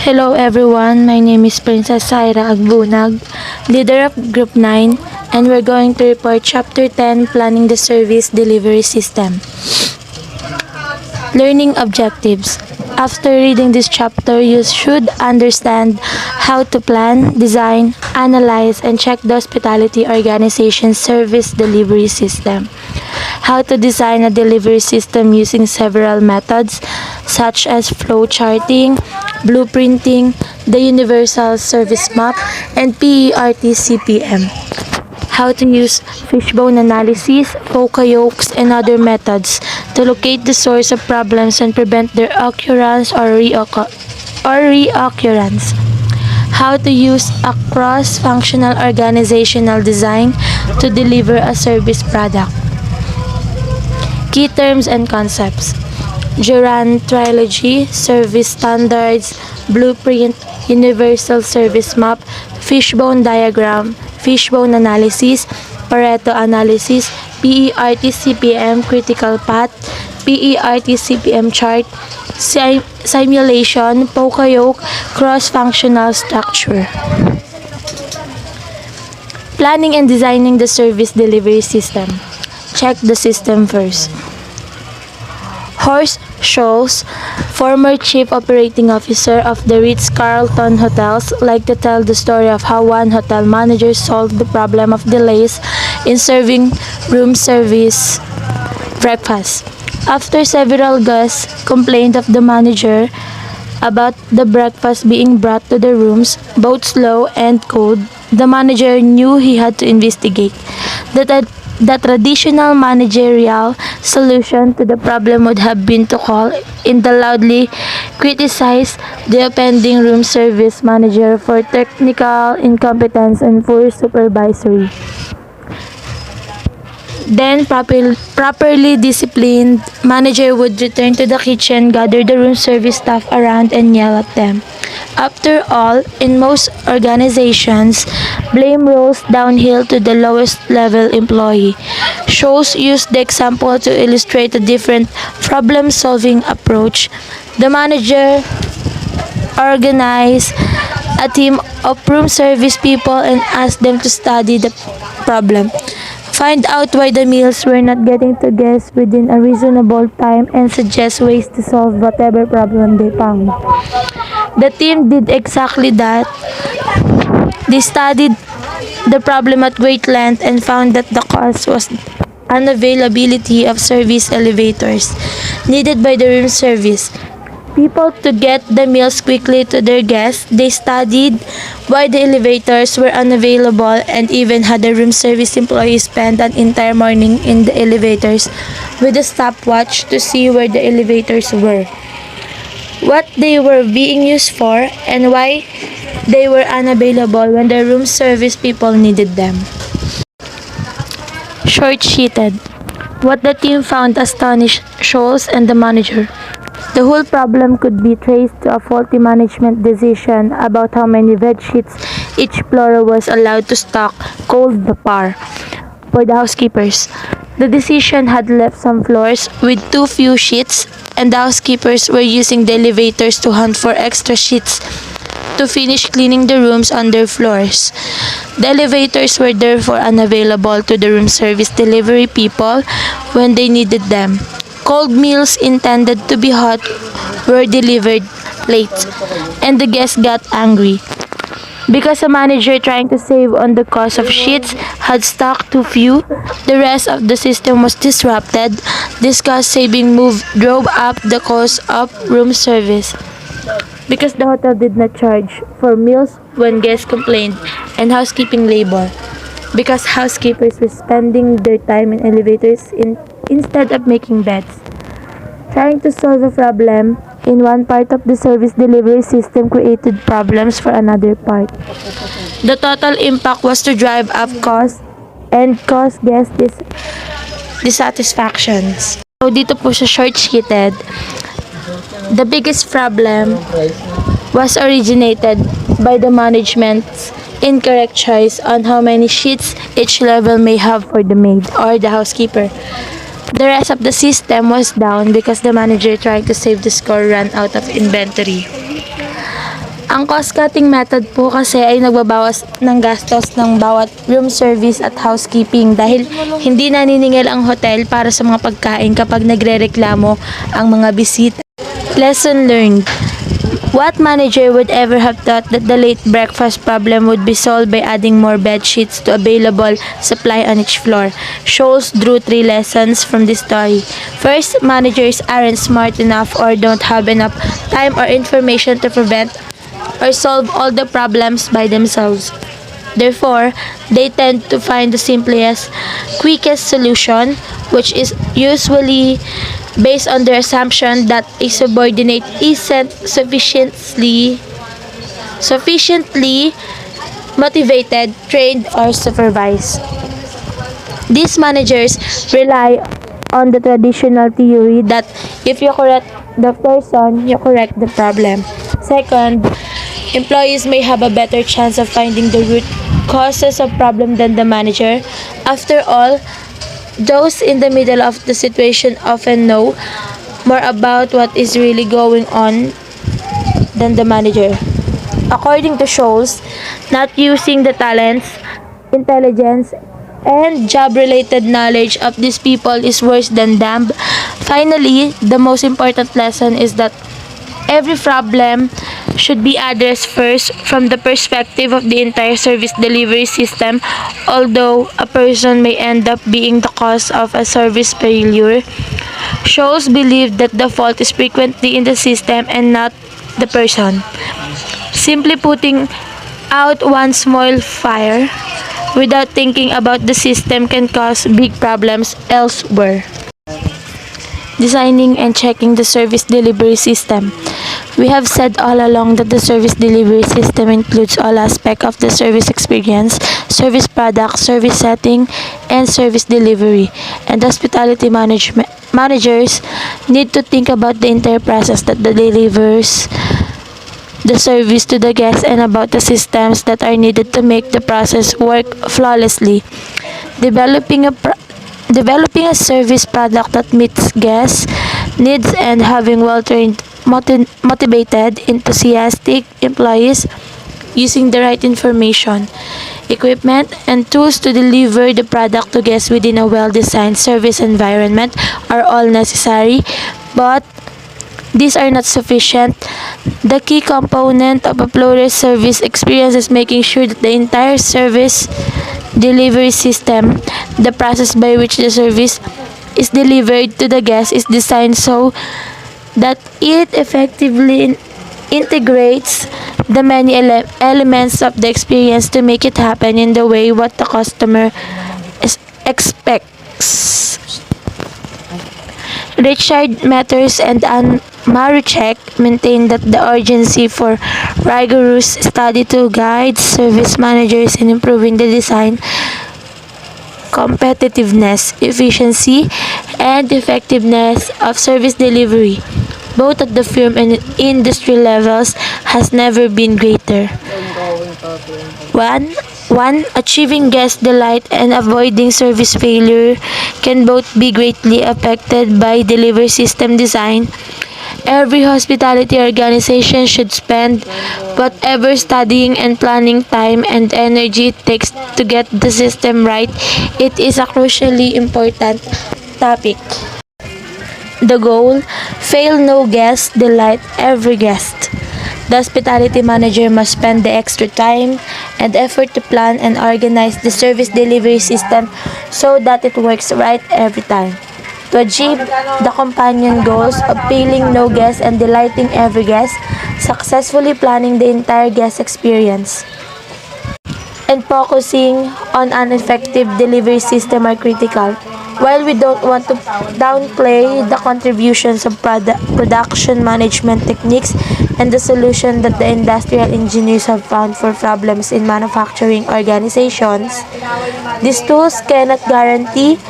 Hello everyone, my name is Princess Saira Agbunag, leader of Group 9, and we're going to report Chapter 10, Planning the Service Delivery System. Learning Objectives. After reading this chapter, you should understand how to plan, design, analyze, and check the hospitality organization's service delivery system. How to design a delivery system using several methods such as flow charting, blueprinting, the Universal Service Map, and PERT CPM. How to use fishbone analysis, poka-yokes, and other methods to locate the source of problems and prevent their occurrence or reoccurrence. How to use a cross-functional organizational design to deliver a service product. Key terms and concepts. Duran Trilogy, Service Standards, Blueprint, Universal Service Map, Fishbone Diagram, Fishbone Analysis, Pareto Analysis, PERT CPM Critical Path, PERT CPM Chart, Simulation, poka-yoke, Cross-Functional Structure. Planning and designing the service delivery system. Check the system first. Horst Scholz, former Chief Operating Officer of the Ritz-Carlton Hotels, liked to tell the story of how one hotel manager solved the problem of delays in serving room service breakfast. After several guests complained of the manager about the breakfast being brought to the rooms, both slow and cold, the manager knew he had to investigate. The traditional managerial solution to the problem would have been to call in the loudly criticize the offending room service manager for technical incompetence and poor supervisory. Then, properly disciplined manager would return to the kitchen, gather the room service staff around, and yell at them. After all, in most organizations, blame rolls downhill to the lowest level employee. Scholz used the example to illustrate a different problem-solving approach. The manager organized a team of room service people and asked them to study the problem. Find out why the meals were not getting to guests within a reasonable time and suggest ways to solve whatever problem they found. The team did exactly that. They studied the problem at great length and found that the cause was unavailability of service elevators needed by the room service people to get the meals quickly to their guests. They studied why the elevators were unavailable and even had the room service employees spend an entire morning in the elevators with a stopwatch to see where the elevators were, what they were being used for, and why they were unavailable when the room service people needed them. Short-sheeted. What the team found astonished Scholz and the manager. The whole problem could be traced to a faulty management decision about how many bed sheets each floor was allowed to stock cold the par for the housekeepers. The decision had left some floors with too few sheets, and the housekeepers were using the elevators to hunt for extra sheets to finish cleaning the rooms on their floors. The elevators were therefore unavailable to the room service delivery people when they needed them. Cold meals intended to be hot were delivered late, and the guests got angry. Because a manager trying to save on the cost of sheets had stocked too few, the rest of the system was disrupted. This cost-saving move drove up the cost of room service. Because the hotel did not charge for meals when guests complained, and housekeeping labor. Because housekeepers were spending their time in elevators instead of making beds. Trying to solve a problem in one part of the service delivery system created problems for another part. The total impact was to drive up costs and cause guest dissatisfactions. So dito po sa short-sheeted, the biggest problem was originated by the management's incorrect choice on how many sheets each level may have for the maid or the housekeeper. The rest of the system was down because the manager trying to save the score ran out of inventory. Ang cost-cutting method po kasi ay nagbabawas ng gastos ng bawat room service at housekeeping dahil hindi naniningil ang hotel para sa mga pagkain kapag nagrereklamo ang mga bisita. Lesson learned. What manager would ever have thought that the late breakfast problem would be solved by adding more bed sheets to available supply on each floor? Scholes drew 3 lessons from this story. First, managers aren't smart enough or don't have enough time or information to prevent or solve all the problems by themselves. Therefore, they tend to find the simplest, quickest solution, which is usually based on their assumption that a subordinate isn't sufficiently motivated, trained, or supervised. These managers rely on the traditional theory that if you correct the person, you correct the problem. Second, employees may have a better chance of finding the root causes of problem than the manager. After all, those in the middle of the situation often know more about what is really going on than the manager. According to Scholes, not using the talents, intelligence, and job-related knowledge of these people is worse than damn. Finally, the most important lesson is that every problem should be addressed first from the perspective of the entire service delivery system. Although a person may end up being the cause of a service failure, Scholes believed that the fault is frequently in the system and not the person. Simply putting out one small fire without thinking about the system can cause big problems elsewhere. Designing and checking the service delivery system. We have said all along that the service delivery system includes all aspects of the service experience, service product, service setting, and service delivery. And hospitality managers need to think about the entire process that delivers the service to the guests and about the systems that are needed to make the process work flawlessly. Developing a service product that meets guests' needs and having well-trained, motivated, enthusiastic employees using the right information, equipment, and tools to deliver the product to guests within a well-designed service environment are all necessary, but these are not sufficient. The key component of a flawless service experience is making sure that the entire service delivery system, the process by which the service is delivered to the guest, is designed so that it effectively integrates the many elements of the experience to make it happen in the way what the customer expects. Richard Matters and Anne Maruchek maintain that the urgency for rigorous study to guide service managers in improving the design, competitiveness, efficiency, and effectiveness of service delivery, both at the firm and industry levels, has never been greater. One, achieving guest delight and avoiding service failure can both be greatly affected by delivery system design. Every hospitality organization should spend whatever studying and planning time and energy it takes to get the system right. It is a crucially important topic. The goal: fail no guest, delight every guest. The hospitality manager must spend the extra time and effort to plan and organize the service delivery system so that it works right every time. To achieve the companion goals of failing no guest and delighting every guest, successfully planning the entire guest experience, and focusing on an effective delivery system are critical. While we don't want to downplay the contributions of production management techniques and the solution that the industrial engineers have found for problems in manufacturing organizations, these tools cannot guarantee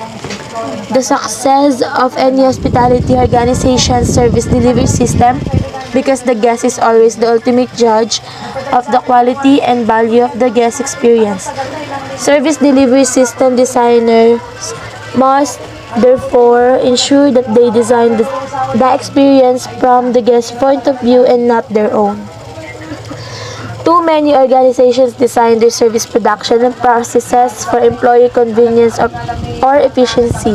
the success of any hospitality organization's service delivery system because the guest is always the ultimate judge of the quality and value of the guest experience. Service delivery system designers must therefore ensure that they design the experience from the guest's point of view and not their own. many organizations design their service production and processes for employee convenience or efficiency.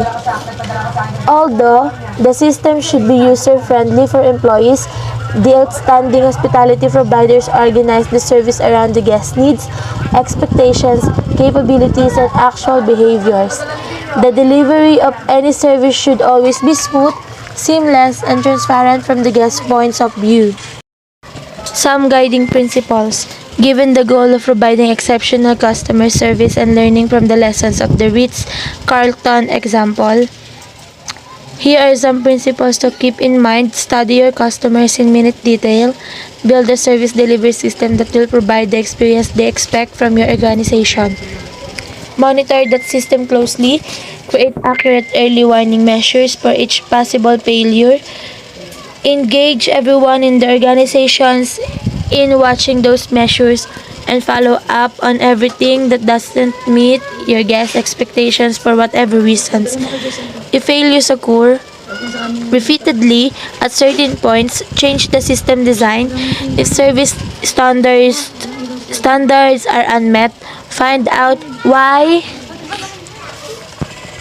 Although the system should be user-friendly for employees, the outstanding hospitality providers organize the service around the guest needs, expectations, capabilities, and actual behaviors. The delivery of any service should always be smooth, seamless, and transparent from the guest points of view. Some guiding principles. Given the goal of providing exceptional customer service and learning from the lessons of the Ritz-Carlton example, here are some principles to keep in mind. Study your customers in minute detail. Build a service delivery system that will provide the experience they expect from your organization. Monitor that system closely. Create accurate early warning measures for each possible failure. Engage everyone in the organizations in watching those measures and follow up on everything that doesn't meet your guest expectations for whatever reasons. If failures occur repeatedly at certain points, change the system design. If service standards are unmet, find out why.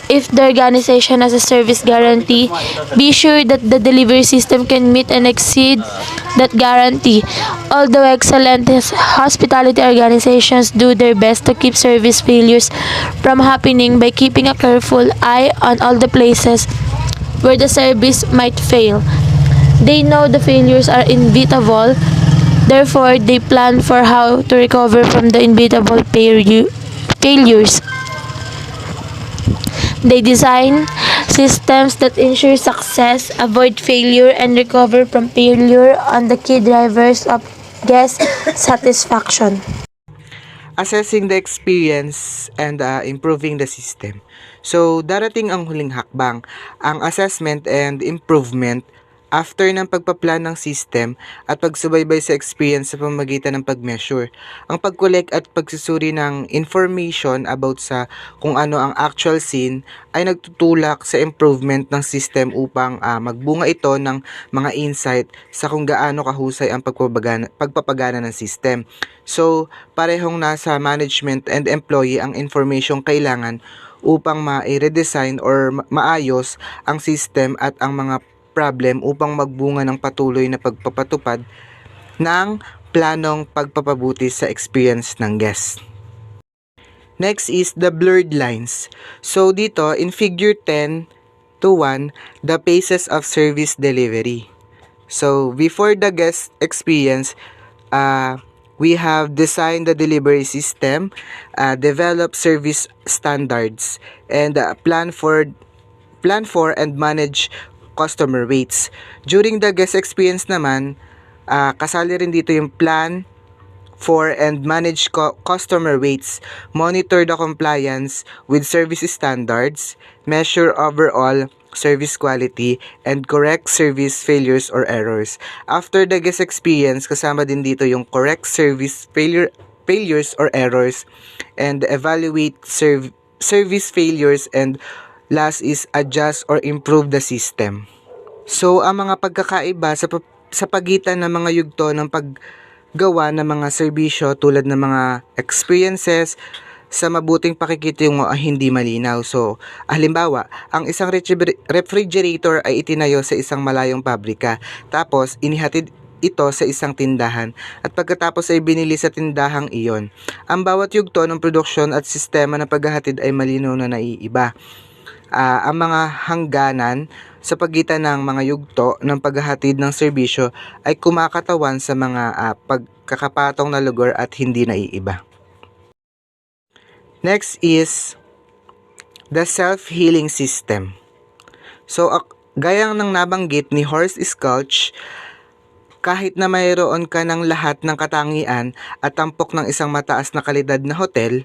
If the organization has a service guarantee, be sure that the delivery system can meet and exceed that guarantee. Although excellent hospitality organizations do their best to keep service failures from happening by keeping a careful eye on all the places where the service might fail. They know the failures are inevitable, therefore they plan for how to recover from the inevitable failures. They design systems that ensure success, avoid failure, and recover from failure on the key drivers of guest satisfaction. Assessing the experience and improving the system. So, darating ang huling hakbang, ang assessment and improvement after ng pagpaplan ng system at pagsubaybay sa experience sa pamamagitan ng pag-measure. Ang pag-collect at pagsusuri ng information about sa kung ano ang actual scene ay nagtutulak sa improvement ng system upang magbunga ito ng mga insight sa kung gaano kahusay ang pagpapagana ng system. So, parehong nasa management and employee ang information kailangan upang ma-redesign or maayos ang system at ang mga problem upang magbunga ng patuloy na pagpapatupad ng planong pagpapabuti sa experience ng guest. Next is the blurred lines. So dito, in figure 10:1, the phases of service delivery. So before the guest experience, we have designed the delivery system, developed service standards, and plan for and manage customer rates. During the guest experience naman, kasali rin dito yung plan for and manage customer rates, monitor the compliance with service standards, measure overall service quality, and correct service failures or errors. After the guest experience, kasama din dito yung correct service failures or errors, and evaluate service failures, and last is adjust or improve the system. So, ang mga pagkakaiba sa pagitan ng mga yugto ng paggawa ng mga serbisyo tulad ng mga experiences sa mabuting pakikitungo ay hindi malinaw. So, halimbawa, ang isang refrigerator ay itinayo sa isang malayong pabrika. Tapos, inihatid ito sa isang tindahan at pagkatapos ay binili sa tindahang iyon. Ang bawat yugto ng produksyon at sistema ng paghahatid ay malinaw na naiiba. Ang mga hangganan sa pagitan ng mga yugto ng paghahatid ng serbisyo ay kumakatawan sa mga pagkakapatong na lugar at hindi naiiba. Next is the self-healing system. So, gayang ng nabanggit ni Horst Schultz, kahit na mayroon ka ng lahat ng katangian at tampok ng isang mataas na kalidad na hotel,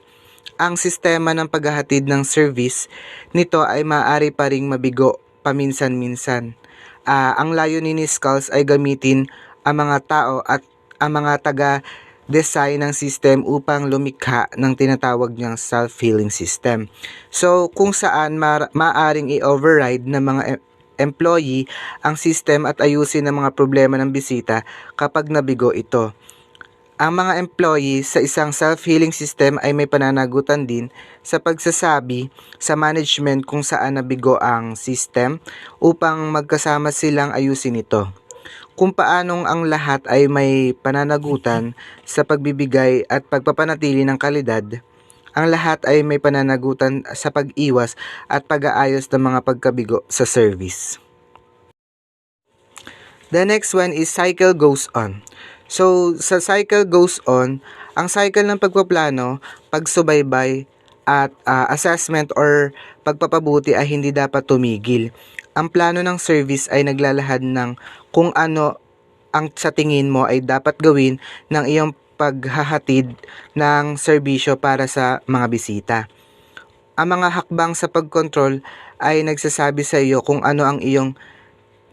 ang sistema ng paghahatid ng service nito ay maaari pa ring mabigo paminsan-minsan. Ang layunin ni Schultz ay gamitin ang mga tao at ang mga taga-design ng system upang lumikha ng tinatawag niyang self-healing system. So, kung saan maaring i-override ng mga employee ang system at ayusin ang mga problema ng bisita kapag nabigo ito. Ang mga employees sa isang self-healing system ay may pananagutan din sa pagsasabi sa management kung saan nabigo ang system upang magkasama silang ayusin ito. Kung paanong ang lahat ay may pananagutan sa pagbibigay at pagpapanatili ng kalidad, ang lahat ay may pananagutan sa pag-iwas at pag-aayos ng mga pagkabigo sa service. The next one is cycle goes on. So, sa cycle goes on, ang cycle ng pagpaplano, pagsubaybay, at assessment or pagpapabuti ay hindi dapat tumigil. Ang plano ng service ay naglalahad ng kung ano ang sa tingin mo ay dapat gawin ng iyong paghahatid ng serbisyo para sa mga bisita. Ang mga hakbang sa pagkontrol ay nagsasabi sa iyo kung ano ang iyong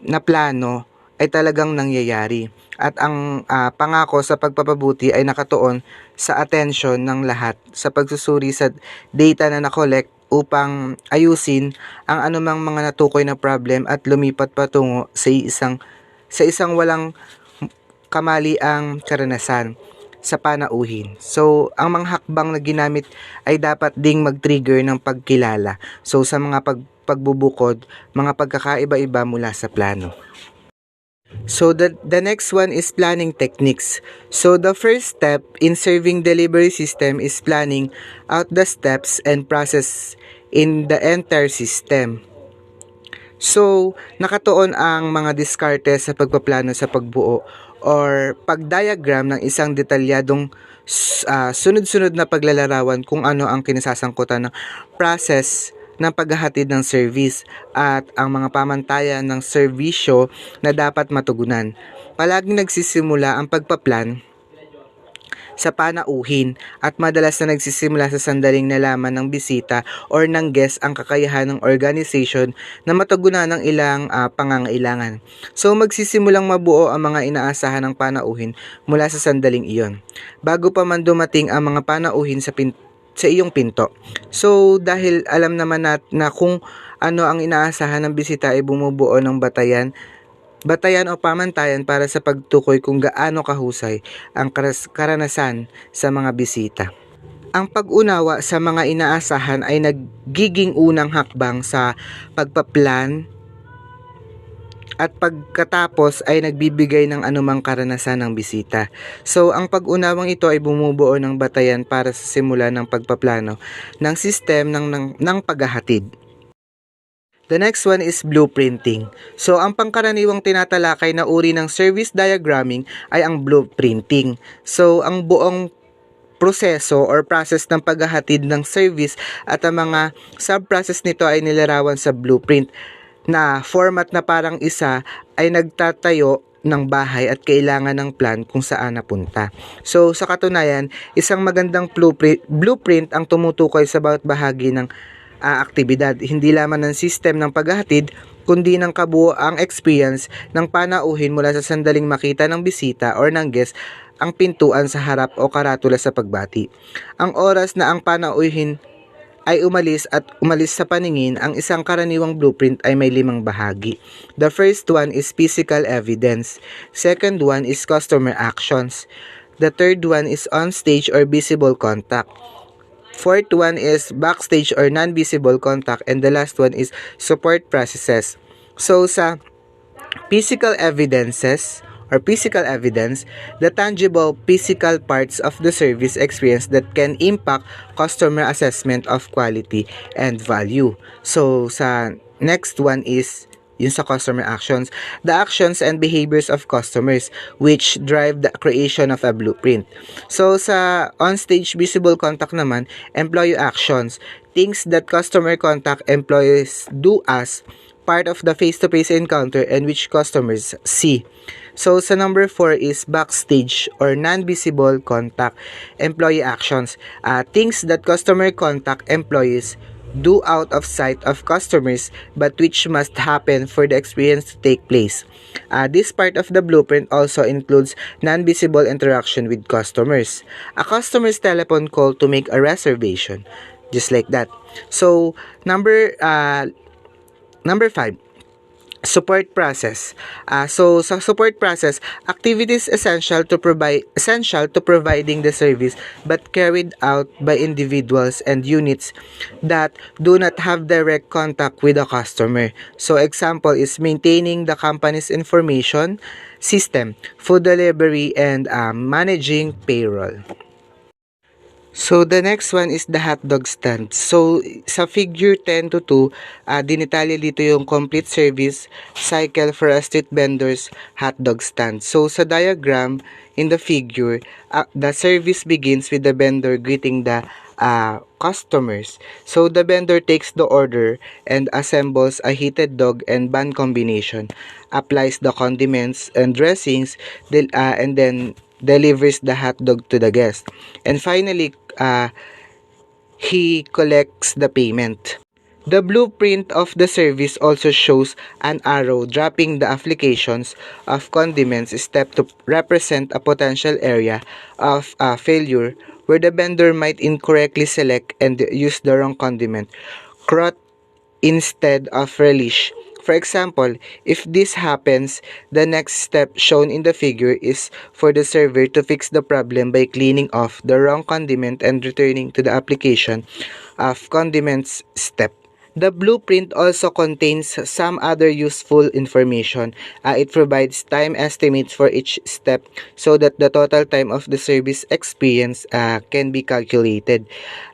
naplano ay talagang nangyayari. At ang pangako sa pagpapabuti ay nakatuon sa atensyon ng lahat sa pagsusuri sa data na nakolekt upang ayusin ang anumang mga natukoy na problem at lumipat patungo sa isang walang kamaliang karanasan sa panauhin. So, ang mga hakbang na ginamit ay dapat ding mag-trigger ng pagkilala. So, sa mga pagbubukod, mga pagkakaiba-iba mula sa plano. So the next one is planning techniques. So the first step in serving delivery system is planning out the steps and process in the entire system. So nakatuon ang mga diskarte sa pagpaplano sa pagbuo or pagdiagram ng isang detalyadong sunod-sunod na paglalarawan kung ano ang kinasasangkutan ng process ng paghahatid ng service at ang mga pamantayan ng serbisyo na dapat matugunan. Palaging nagsisimula ang pagpaplan sa panauhin at madalas na nagsisimula sa sandaling nalaman ng bisita or ng guest ang kakayahan ng organization na matugunan ng ilang pangangailangan. So magsisimulang mabuo ang mga inaasahan ng panauhin mula sa sandaling iyon, bago pa man dumating ang mga panauhin sa iyong pinto. So, dahil alam naman na kung ano ang inaasahan ng bisita ay bumubuo ng batayan o pamantayan para sa pagtukoy kung gaano kahusay ang karanasan sa mga bisita. Ang pag-unawa sa mga inaasahan ay nagiging unang hakbang sa pagpaplan at pagkatapos ay nagbibigay ng anumang karanasan ng bisita. So, ang pag-unawang ito ay bumubuo ng batayan para sa simula ng pagpaplano ng system ng paghahatid. The next one is blueprinting. So, ang pangkaraniwang tinatalakay na uri ng service diagramming ay ang blueprinting. So, ang buong proseso or process ng paghahatid ng service at ang mga sub-process nito ay nilarawan sa blueprint na format na parang isa ay nagtatayo ng bahay at kailangan ng plan kung saan napunta. So, sa katunayan, isang magandang blueprint ang tumutukoy sa bawat bahagi ng aktibidad, hindi lamang ng system ng paghahatid, kundi ng kabuoang experience ng panauhin mula sa sandaling makita ng bisita or ng guest ang pintuan sa harap o karatula sa pagbati. Ang oras na ang panauhin ay umalis sa paningin, ang isang karaniwang blueprint ay may 5 bahagi. The first one is physical evidence. Second one is customer actions. The third one is on-stage or visible contact. Fourth one is backstage or non-visible contact. And the last one is support processes. So sa physical evidence, the tangible physical parts of the service experience that can impact customer assessment of quality and value. So, sa next one is yung sa customer actions, the actions and behaviors of customers which drive the creation of a blueprint. So, sa on-stage visible contact naman, employee actions, things that customer contact employees do as part of the face-to-face encounter and which customers see. So, sa number 4 is backstage or non-visible contact employee actions. Things that customer contact employees do out of sight of customers but which must happen for the experience to take place. This part of the blueprint also includes non-visible interaction with customers. A customer's telephone call to make a reservation. Just like that. So, number 5. Support process. So sa support process, activities essential to providing the service but carried out by individuals and units that do not have direct contact with the customer. So example is maintaining the company's information system, food delivery, and managing payroll. So, the next one is the hotdog stand. So, sa figure 10 to 2, dinitalya dito yung complete service cycle for a street vendor's hotdog stand. So, sa diagram, in the figure, the service begins with the vendor greeting the customers. So, the vendor takes the order and assembles a heated dog and bun combination, applies the condiments and dressings, and then delivers the hot dog to the guest. And finally, he collects the payment. The blueprint of the service also shows an arrow dropping the applications of condiments step to represent a potential area of failure where the vendor might incorrectly select and use the wrong condiment. Crot instead of relish. For example, if this happens, the next step shown in the figure is for the server to fix the problem by cleaning off the wrong condiment and returning to the application of condiments step. The blueprint also contains some other useful information. It provides time estimates for each step so that the total time of the service experience can be calculated.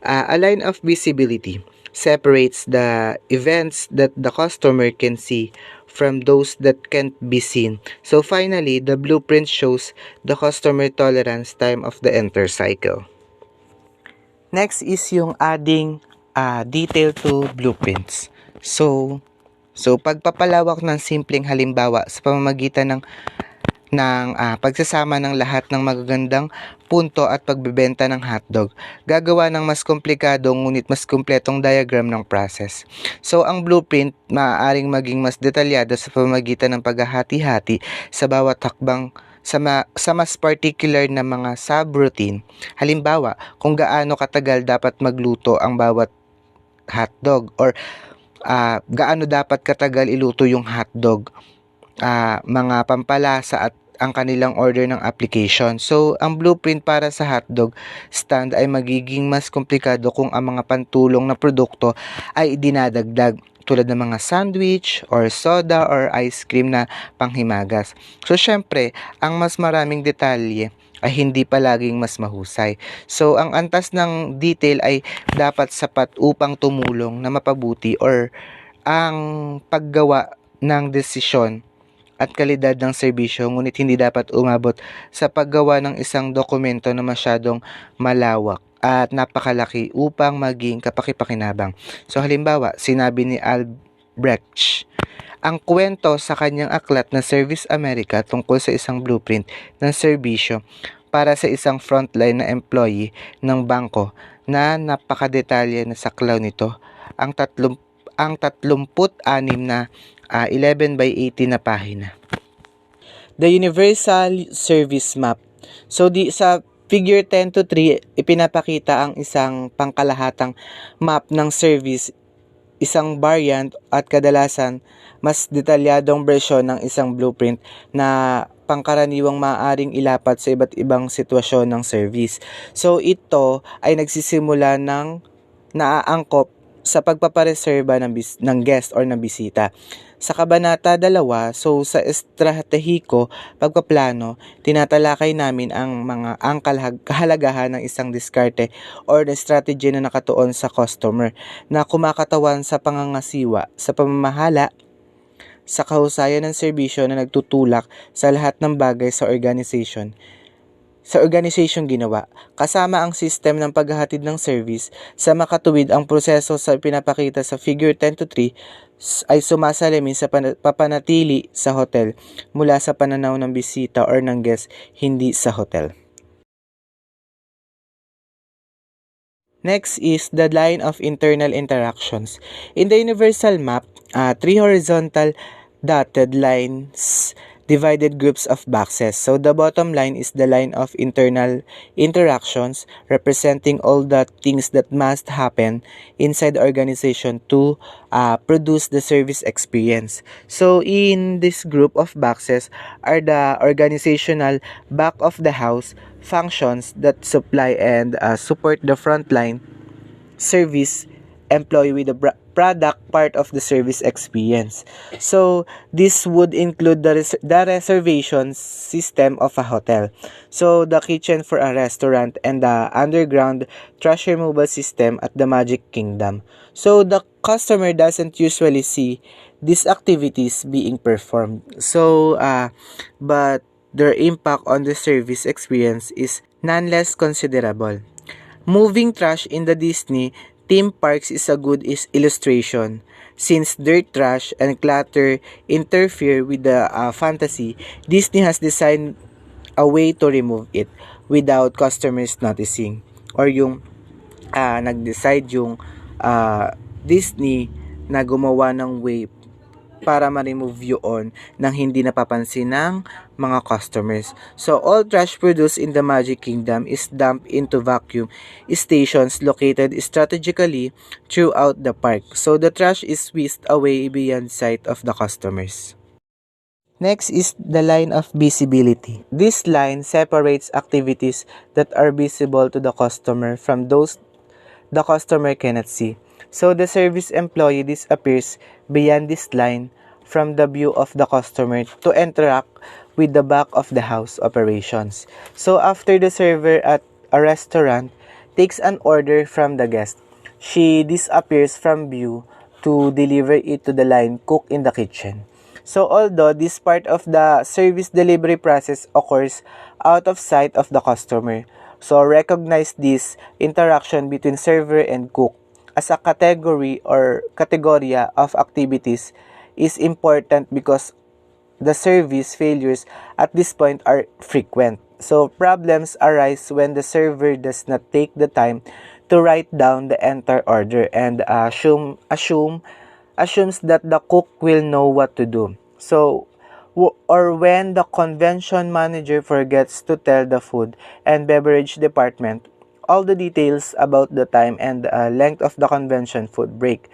A line of visibility separates the events that the customer can see from those that can't be seen. So finally, the blueprint shows the customer tolerance time of the enter cycle. Next is yung adding detail to blueprints. So pagpapalawak ng simpleng halimbawa sa pamamagitan ng pagsasama ng lahat ng magagandang punto at pagbebenta ng hotdog, gagawa ng mas komplikado ngunit mas kumpletong diagram ng process. So, ang blueprint maaaring maging mas detalyado sa pamamagitan ng paghahati-hati sa bawat hakbang sa mas particular na mga subroutine. Halimbawa, kung gaano katagal dapat magluto ang bawat hotdog or gaano dapat katagal iluto yung hotdog, mga pampalasa at ang kanilang order ng application. So, ang blueprint para sa hotdog stand ay magiging mas komplikado kung ang mga pantulong na produkto ay dinadagdag tulad ng mga sandwich or soda or ice cream na panghimagas. So, syempre, ang mas maraming detalye ay hindi palaging mas mahusay. So, ang antas ng detail ay dapat sapat upang tumulong na mapabuti or ang paggawa ng desisyon at kalidad ng serbisyo, ngunit hindi dapat umabot sa paggawa ng isang dokumento na masyadong malawak at napakalaki upang maging kapakipakinabang. So halimbawa, sinabi ni Albrecht ang kwento sa kanyang aklat na Service America tungkol sa isang blueprint ng serbisyo para sa isang frontline na employee ng bangko na napakadetalye na saklaw nito. Ang 36 na 11 by 18 na pahina. The Universal Service Map. So, sa figure 10 to 3, ipinapakita ang isang pangkalahatang map ng service, isang variant at kadalasan mas detalyadong bersyon ng isang blueprint na pangkaraniwang maaaring ilapat sa iba't ibang sitwasyon ng service. So, ito ay nagsisimula ng naaangkop sa pagpapareserba ng guest or ng bisita. Sa Kabanata 2, so sa estratehiko pagpaplano, tinatalakay namin ang kahalagahan ng isang diskarte or the strategy na nakatuon sa customer na kumakatawan sa pangangasiwa, sa pamamahala, sa kahusayan ng serbisyo na nagtutulak sa lahat ng bagay sa organization ginawa. Kasama ang system ng paghahatid ng service, sa makatuwid ang proseso sa pinapakita sa figure 10 to 3 ay sumasalamin sa papanatili sa hotel mula sa pananaw ng bisita or ng guest, hindi sa hotel. Next is the line of internal interactions. In the universal map, 3 horizontal dotted lines divided groups of boxes. So the bottom line is the line of internal interactions representing all the things that must happen inside the organization to produce the service experience. So in this group of boxes are the organizational back of the house functions that supply and support the frontline service employee with the product part of the service experience. So this would include the reservation system of a hotel. So the kitchen for a restaurant and the underground trash removal system at the Magic Kingdom. So the customer doesn't usually see these activities being performed. So but their impact on the service experience is none less considerable. Moving trash in the Disney theme parks is a good illustration. Since dirt trash and clutter interfere with the fantasy, Disney has designed a way to remove it without customers noticing. Or yung nag-decide yung Disney na gumawa ng way para ma-remove yun nang hindi napapansin ng mga customers. So, all trash produced in the Magic Kingdom is dumped into vacuum stations located strategically throughout the park. So, the trash is whisked away beyond sight of the customers. Next is the line of visibility. This line separates activities that are visible to the customer from those the customer cannot see. So the service employee disappears beyond this line from the view of the customer to interact with the back of the house operations. So after the server at a restaurant takes an order from the guest, she disappears from view to deliver it to the line cook in the kitchen. So although this part of the service delivery process occurs out of sight of the customer, so recognize this interaction between server and cook as a category or categoria of activities is important because the service failures at this point are frequent. So problems arise when the server does not take the time to write down the entire order and assumes that the cook will know what to do. So, or when the convention manager forgets to tell the food and beverage department all the details about the time and length of the convention food break.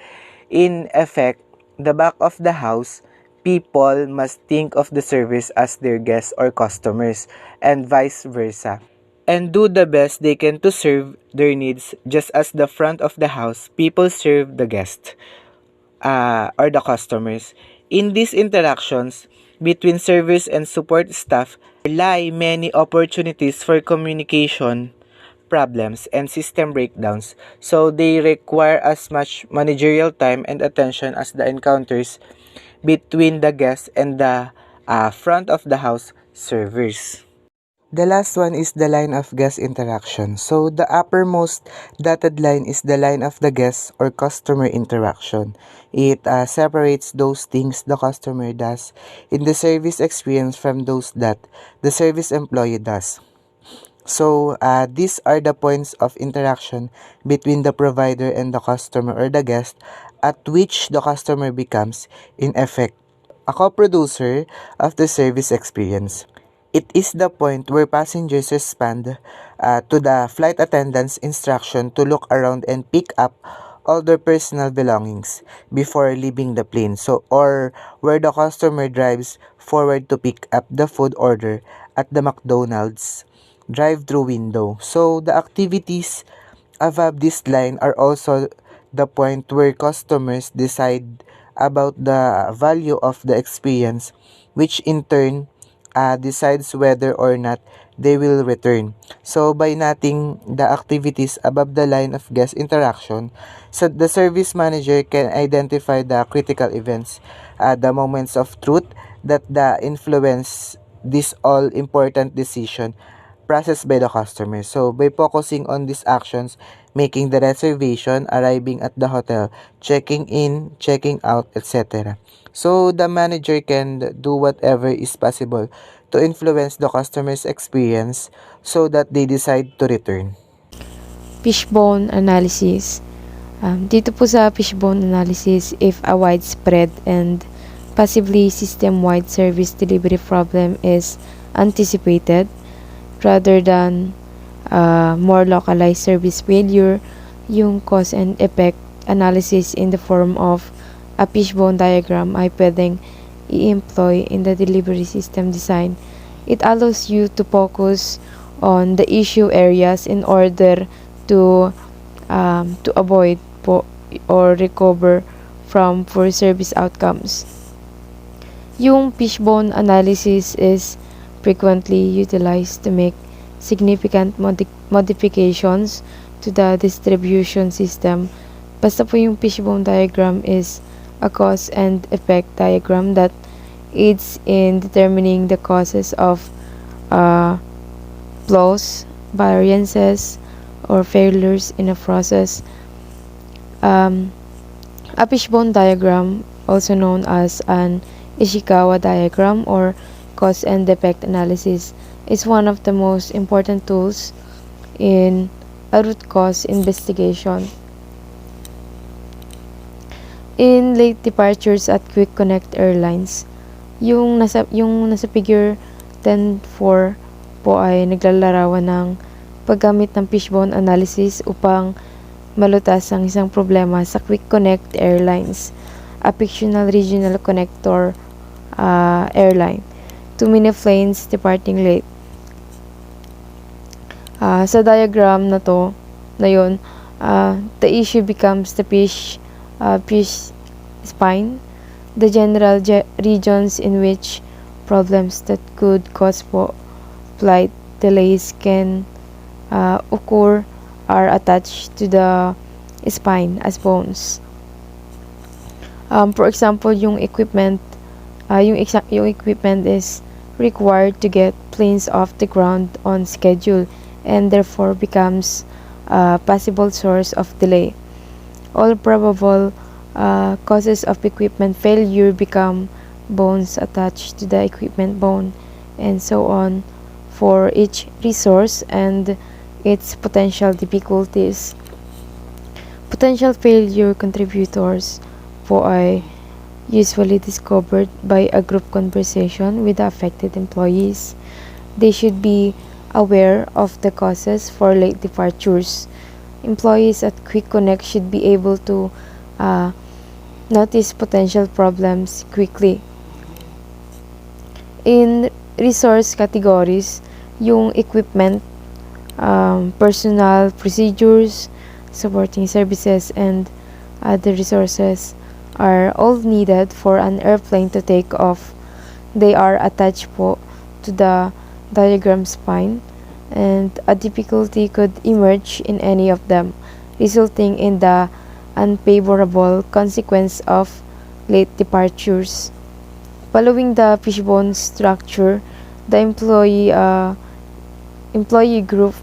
In effect, the back of the house, people must think of the service as their guests or customers and vice versa, and do the best they can to serve their needs just as the front of the house, people serve the guest or the customers. In these interactions between servers and support staff lie many opportunities for communication problems and system breakdowns. So they require as much managerial time and attention as the encounters between the guests and the front of the house servers. The last one is the line of guest interaction. So the uppermost dotted line is the line of the guest or customer interaction. It separates those things the customer does in the service experience from those that the service employee does. So these are the points of interaction between the provider and the customer or the guest at which the customer becomes, in effect, a co-producer of the service experience. It is the point where passengers respond to the flight attendant's instruction to look around and pick up all their personal belongings before leaving the plane. So, or where the customer drives forward to pick up the food order at the McDonald's drive-through window. So, the activities above this line are also the point where customers decide about the value of the experience, which in turn decides whether or not they will return. So by noting the activities above the line of guest interaction, so the service manager can identify the critical events, the moments of truth that influence this all important decision processed by the customer. So by focusing on these actions, making the reservation, arriving at the hotel, checking in, checking out, etc. So the manager can do whatever is possible to influence the customer's experience so that they decide to return. Fishbone analysis. Dito po sa fishbone analysis, if a widespread and Possibly system-wide service delivery problem is anticipated rather than more localized service failure. Yung cause and effect analysis in the form of a fishbone diagram ay pwedeng i-employ in the delivery system design. It allows you to focus on the issue areas in order to avoid or recover from poor service outcomes. Yung fishbone analysis is frequently utilized to make significant modifications to the distribution system. Basta po yung fishbone diagram is a cause and effect diagram that aids in determining the causes of flaws, variances, or failures in a process. A fishbone diagram, also known as an Ishikawa diagram or cause and effect analysis, is one of the most important tools in a root cause investigation. In late departures at Quick Connect Airlines, yung nasa figure 10.4 po ay naglalarawan ng paggamit ng fishbone analysis upang malutas ang isang problema sa Quick Connect Airlines, a fictional regional connector airline. Too many planes departing late. Sa diagram na yun, the issue becomes the fish spine, the general regions in which problems that could cause flight delays can occur are attached to the spine as bones. For example, yung equipment is required to get planes off the ground on schedule and therefore becomes a possible source of delay. All probable causes of equipment failure become bones attached to the equipment bone, and so on for each resource and its potential difficulties. Potential failure contributors po ay usually discovered by a group conversation with the affected employees. They should be aware of the causes for late departures. Employees at Quick Connect should be able to notice potential problems quickly. In resource categories, yung equipment, personal, procedures, supporting services, and other resources are all needed for an airplane to take off. They are attached po to the diagram spine, and a difficulty could emerge in any of them, resulting in the unfavorable consequence of late departures. Following the fishbone structure, the employee group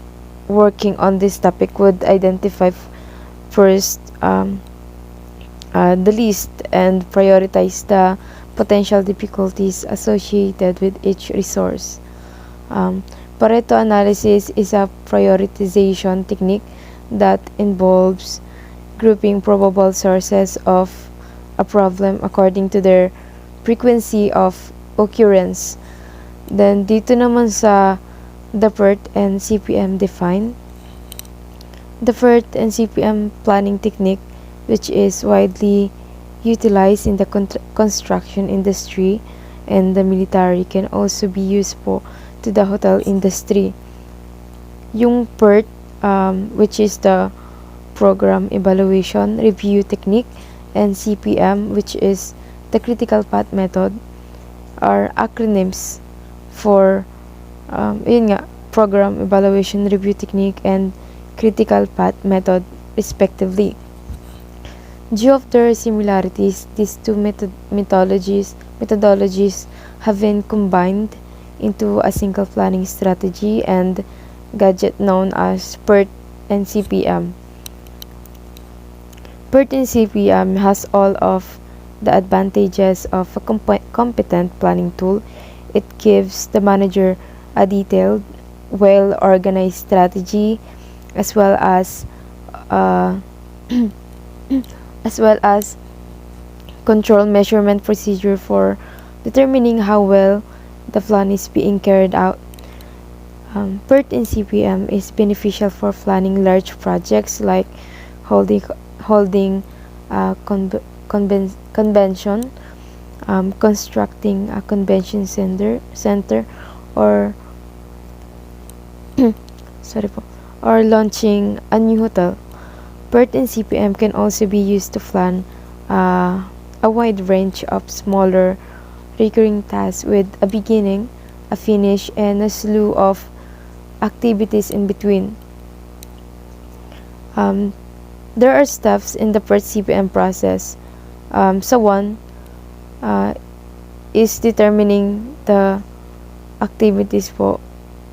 working on this topic would identify first the list and prioritize the potential difficulties associated with each resource. Pareto Analysis is a prioritization technique that involves grouping probable sources of a problem according to their frequency of occurrence. Then, dito naman sa the PERT and CPM define. The PERT and CPM planning technique, which is widely utilized in the construction industry and the military, can also be useful to the hotel industry. Yung PERT, which is the Program Evaluation Review Technique, and CPM, which is the Critical Path Method, are acronyms for Program Evaluation Review Technique and Critical Path Method, respectively. Due of their similarities, these two methodologies have been combined into a single planning strategy and gadget known as PERT and CPM. PERT and CPM has all of the advantages of a competent planning tool. It gives the manager a detailed, well-organized strategy as well as control measurement procedure for determining how well the plan is being carried out. PERT in CPM is beneficial for planning large projects like holding a convention, constructing a convention center or or launching a new hotel. PERT in CPM can also be used to plan a wide range of smaller recurring tasks with a beginning, a finish, and a slew of activities in between. There are steps in the PERT CPM process. One is determining the activities po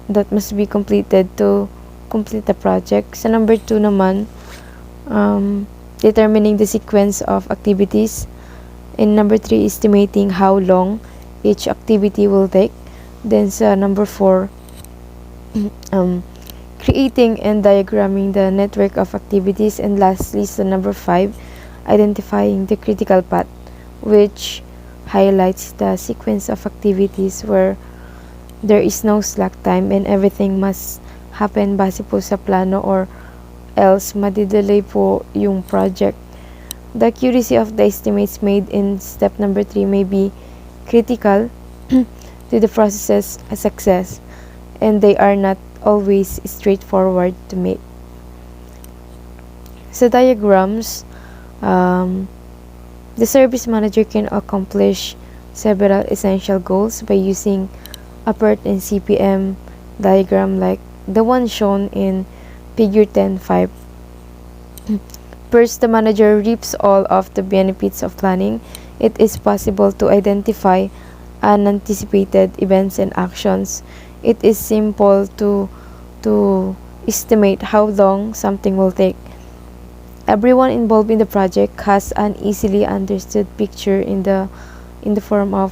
that must be completed to complete the project. Sa number 2 naman, determining the sequence of activities. In number 3, estimating how long each activity will take. Then sa number 4, creating and diagramming the network of activities. And lastly, sa number 5, identifying the critical path, which highlights the sequence of activities where there is no slack time and everything must happen base po sa plano or else madidelay po yung project. The accuracy of the estimates made in step number 3 may be critical to the process's success, and they are not always straightforward to make. Sa diagrams, the service manager can accomplish several essential goals by using a PERT and CPM diagram like the one shown in figure 10.5. First, the manager reaps all of the benefits of planning. It is possible to identify unanticipated events and actions. It is simple to estimate how long something will take. Everyone involved in the project has an easily understood picture in the form of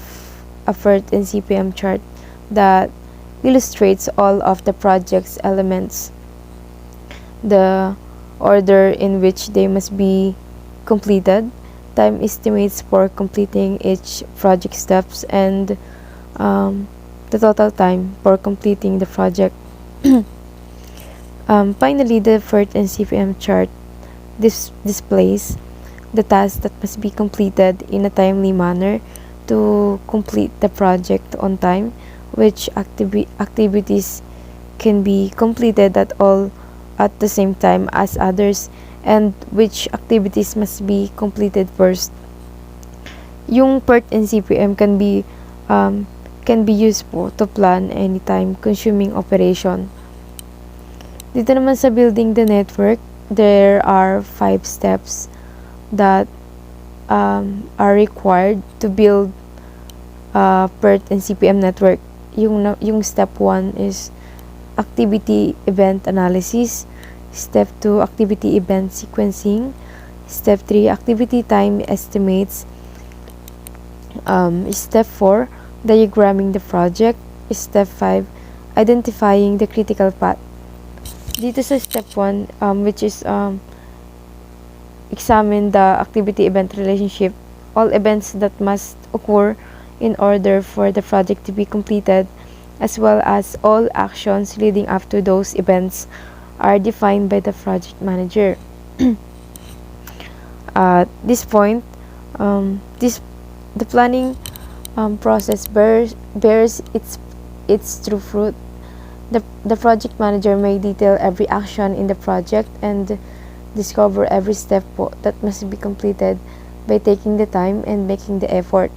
a PERT and CPM chart that illustrates all of the project's elements, the order in which they must be completed, time estimates for completing each project steps, and the total time for completing the project. Finally, the PERT and CPM chart displays the tasks that must be completed in a timely manner to complete the project on time, which activities can be completed at the same time as others, and which activities must be completed first. Yung PERT and CPM can be used po to plan any time-consuming operation. Dito naman sa building the network, there are 5 steps that are required to build a PERT and CPM network. Yung step 1 is activity event analysis. Step 2, activity event sequencing. Step 3, activity time estimates. Step 4, diagramming the project. Step 5, identifying the critical path. Dito sa step 1, which is examine the activity-event relationship, all events that must occur in order for the project to be completed, as well as all actions leading up to those events, are defined by the project manager. At this point, the planning process bears its true fruit. The project manager may detail every action in the project and discover every step po that must be completed by taking the time and making the effort.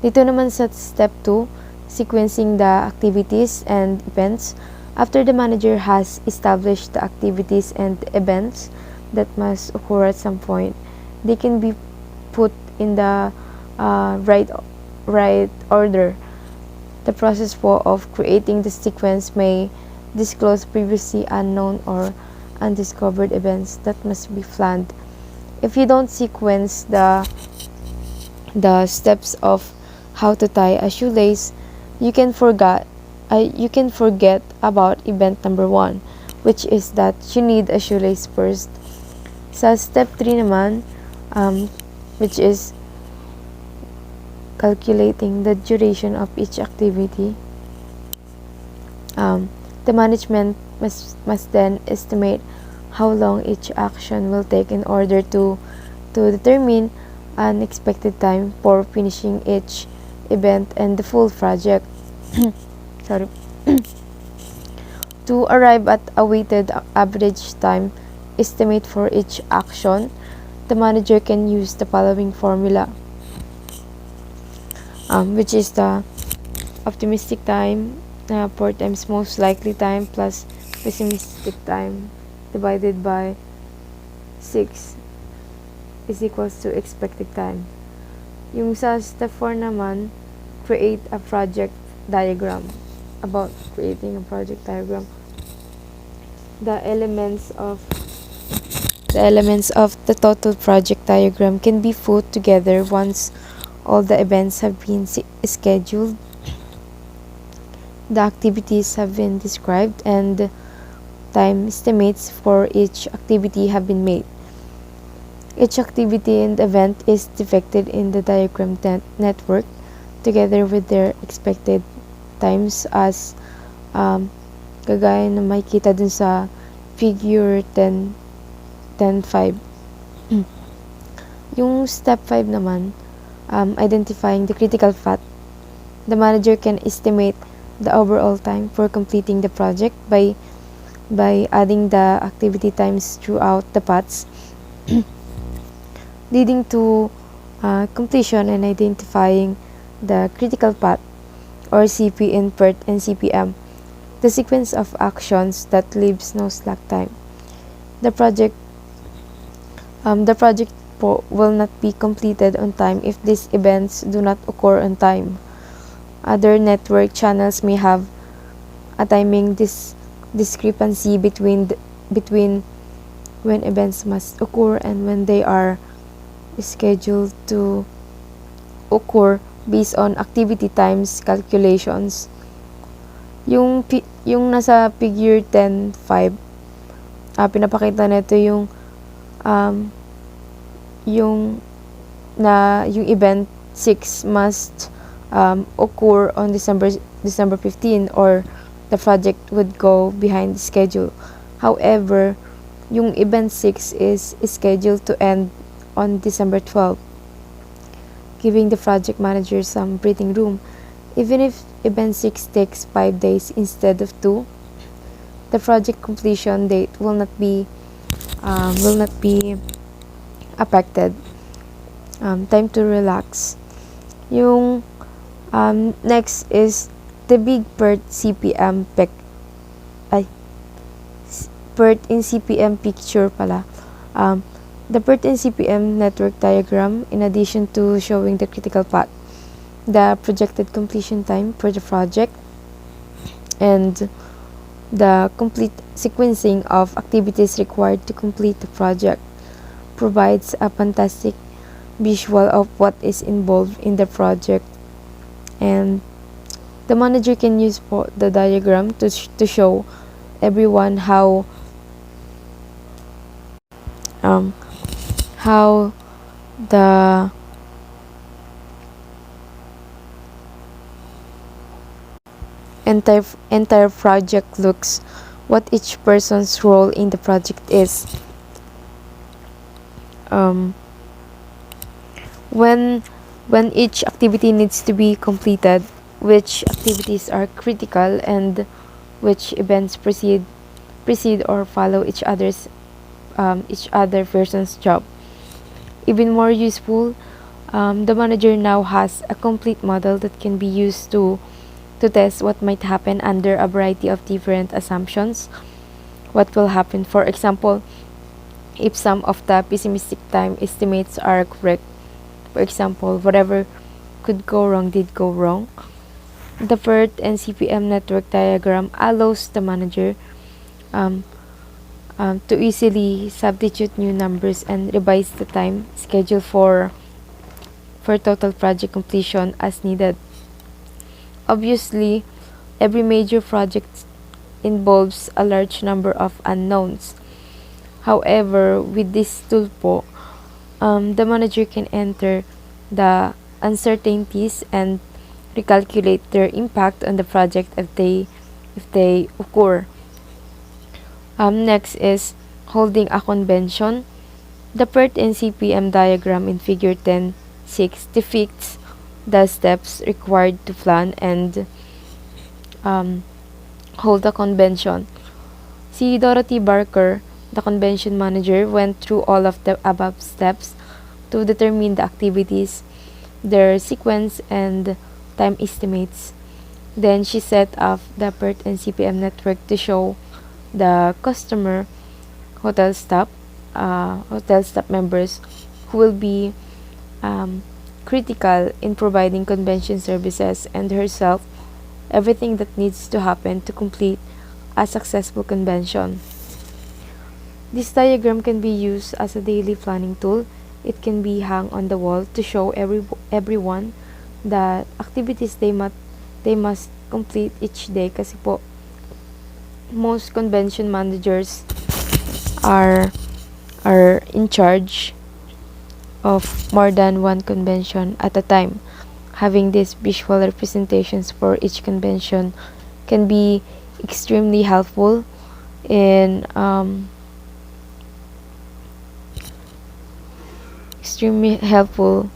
Dito naman sa step 2, sequencing the activities and events. After the manager has established the activities and events that must occur at some point, they can be put in the right order. The process of creating the sequence may disclose previously unknown or undiscovered events that must be planned. If you don't sequence the steps of how to tie a shoelace, you can forget about event number 1, which is that you need a shoelace first. Sa step 3 naman, which is calculating the duration of each activity. The management must then estimate how long each action will take in order to determine an expected time for finishing each event and the full project. Sorry. To arrive at a weighted average time estimate for each action, the manager can use the following formula, which is the optimistic time, 4 times most likely time plus pessimistic time divided by 6 is equals to expected time. Yung sa step 4 naman, create a project diagram. About creating a project diagram, the elements of the total project diagram can be put together once all the events have been scheduled, the activities have been described, and time estimates for each activity have been made. Each activity and event is depicted in the diagram network together with their expected times as kagaya na makikita dun sa figure 10.5. Yung step 5 naman, identifying the critical path. The manager can estimate the overall time for completing the project by adding the activity times throughout the paths, leading to completion and identifying the critical path or CP in PERT and CPM, the sequence of actions that leaves no slack time. The project will not be completed on time if these events do not occur on time. Other network channels may have a timing discrepancy between when events must occur and when they are scheduled to occur based on activity times calculations. Yung nasa figure 10.5, pinapakita nito yung event 6 must occur on December 15 or the project would go behind the schedule. However, yung event 6 is scheduled to end on December 12, giving the project manager some breathing room. Even if event 6 takes 5 days instead of 2, the project completion date will not be affected. Time to relax. Yung next is the big PERT CPM PERT in CPM picture pala. The PERT and CPM network diagram, in addition to showing the critical path, the projected completion time for the project, and the complete sequencing of activities required to complete the project, provides a fantastic visual of what is involved in the project, and the manager can use the diagram to show everyone how the entire project looks, what each person's role in the project is. When each activity needs to be completed, which activities are critical, and which events precede or follow each other person's job. Even more useful, the manager now has a complete model that can be used to test what might happen under a variety of different assumptions. What will happen, for example, if some of the pessimistic time estimates are correct. For example, whatever could go wrong did go wrong. The PERT and CPM network diagram allows the manager to easily substitute new numbers and revise the time schedule for total project completion as needed. Obviously, every major project involves a large number of unknowns. However, with this tool po, The manager can enter the uncertainties and recalculate their impact on the project if they occur. Next is holding a convention. The PERT and CPM diagram in Figure 10.6 depicts the steps required to plan and um, hold a convention. Si Dorothy Barker, the convention manager, went through all of the above steps to determine the activities, their sequence, and time estimates. Then she set up the PERT and CPM network to show the customer hotel staff, hotel staff members who will be um, critical in providing convention services and herself everything that needs to happen to complete a successful convention. This diagram can be used as a daily planning tool. It can be hung on the wall to show everyone the activities they must complete each day kasi po most convention managers are are in charge of more than one convention at a time. Having these visual representations for each convention can be extremely helpful in extremely helpful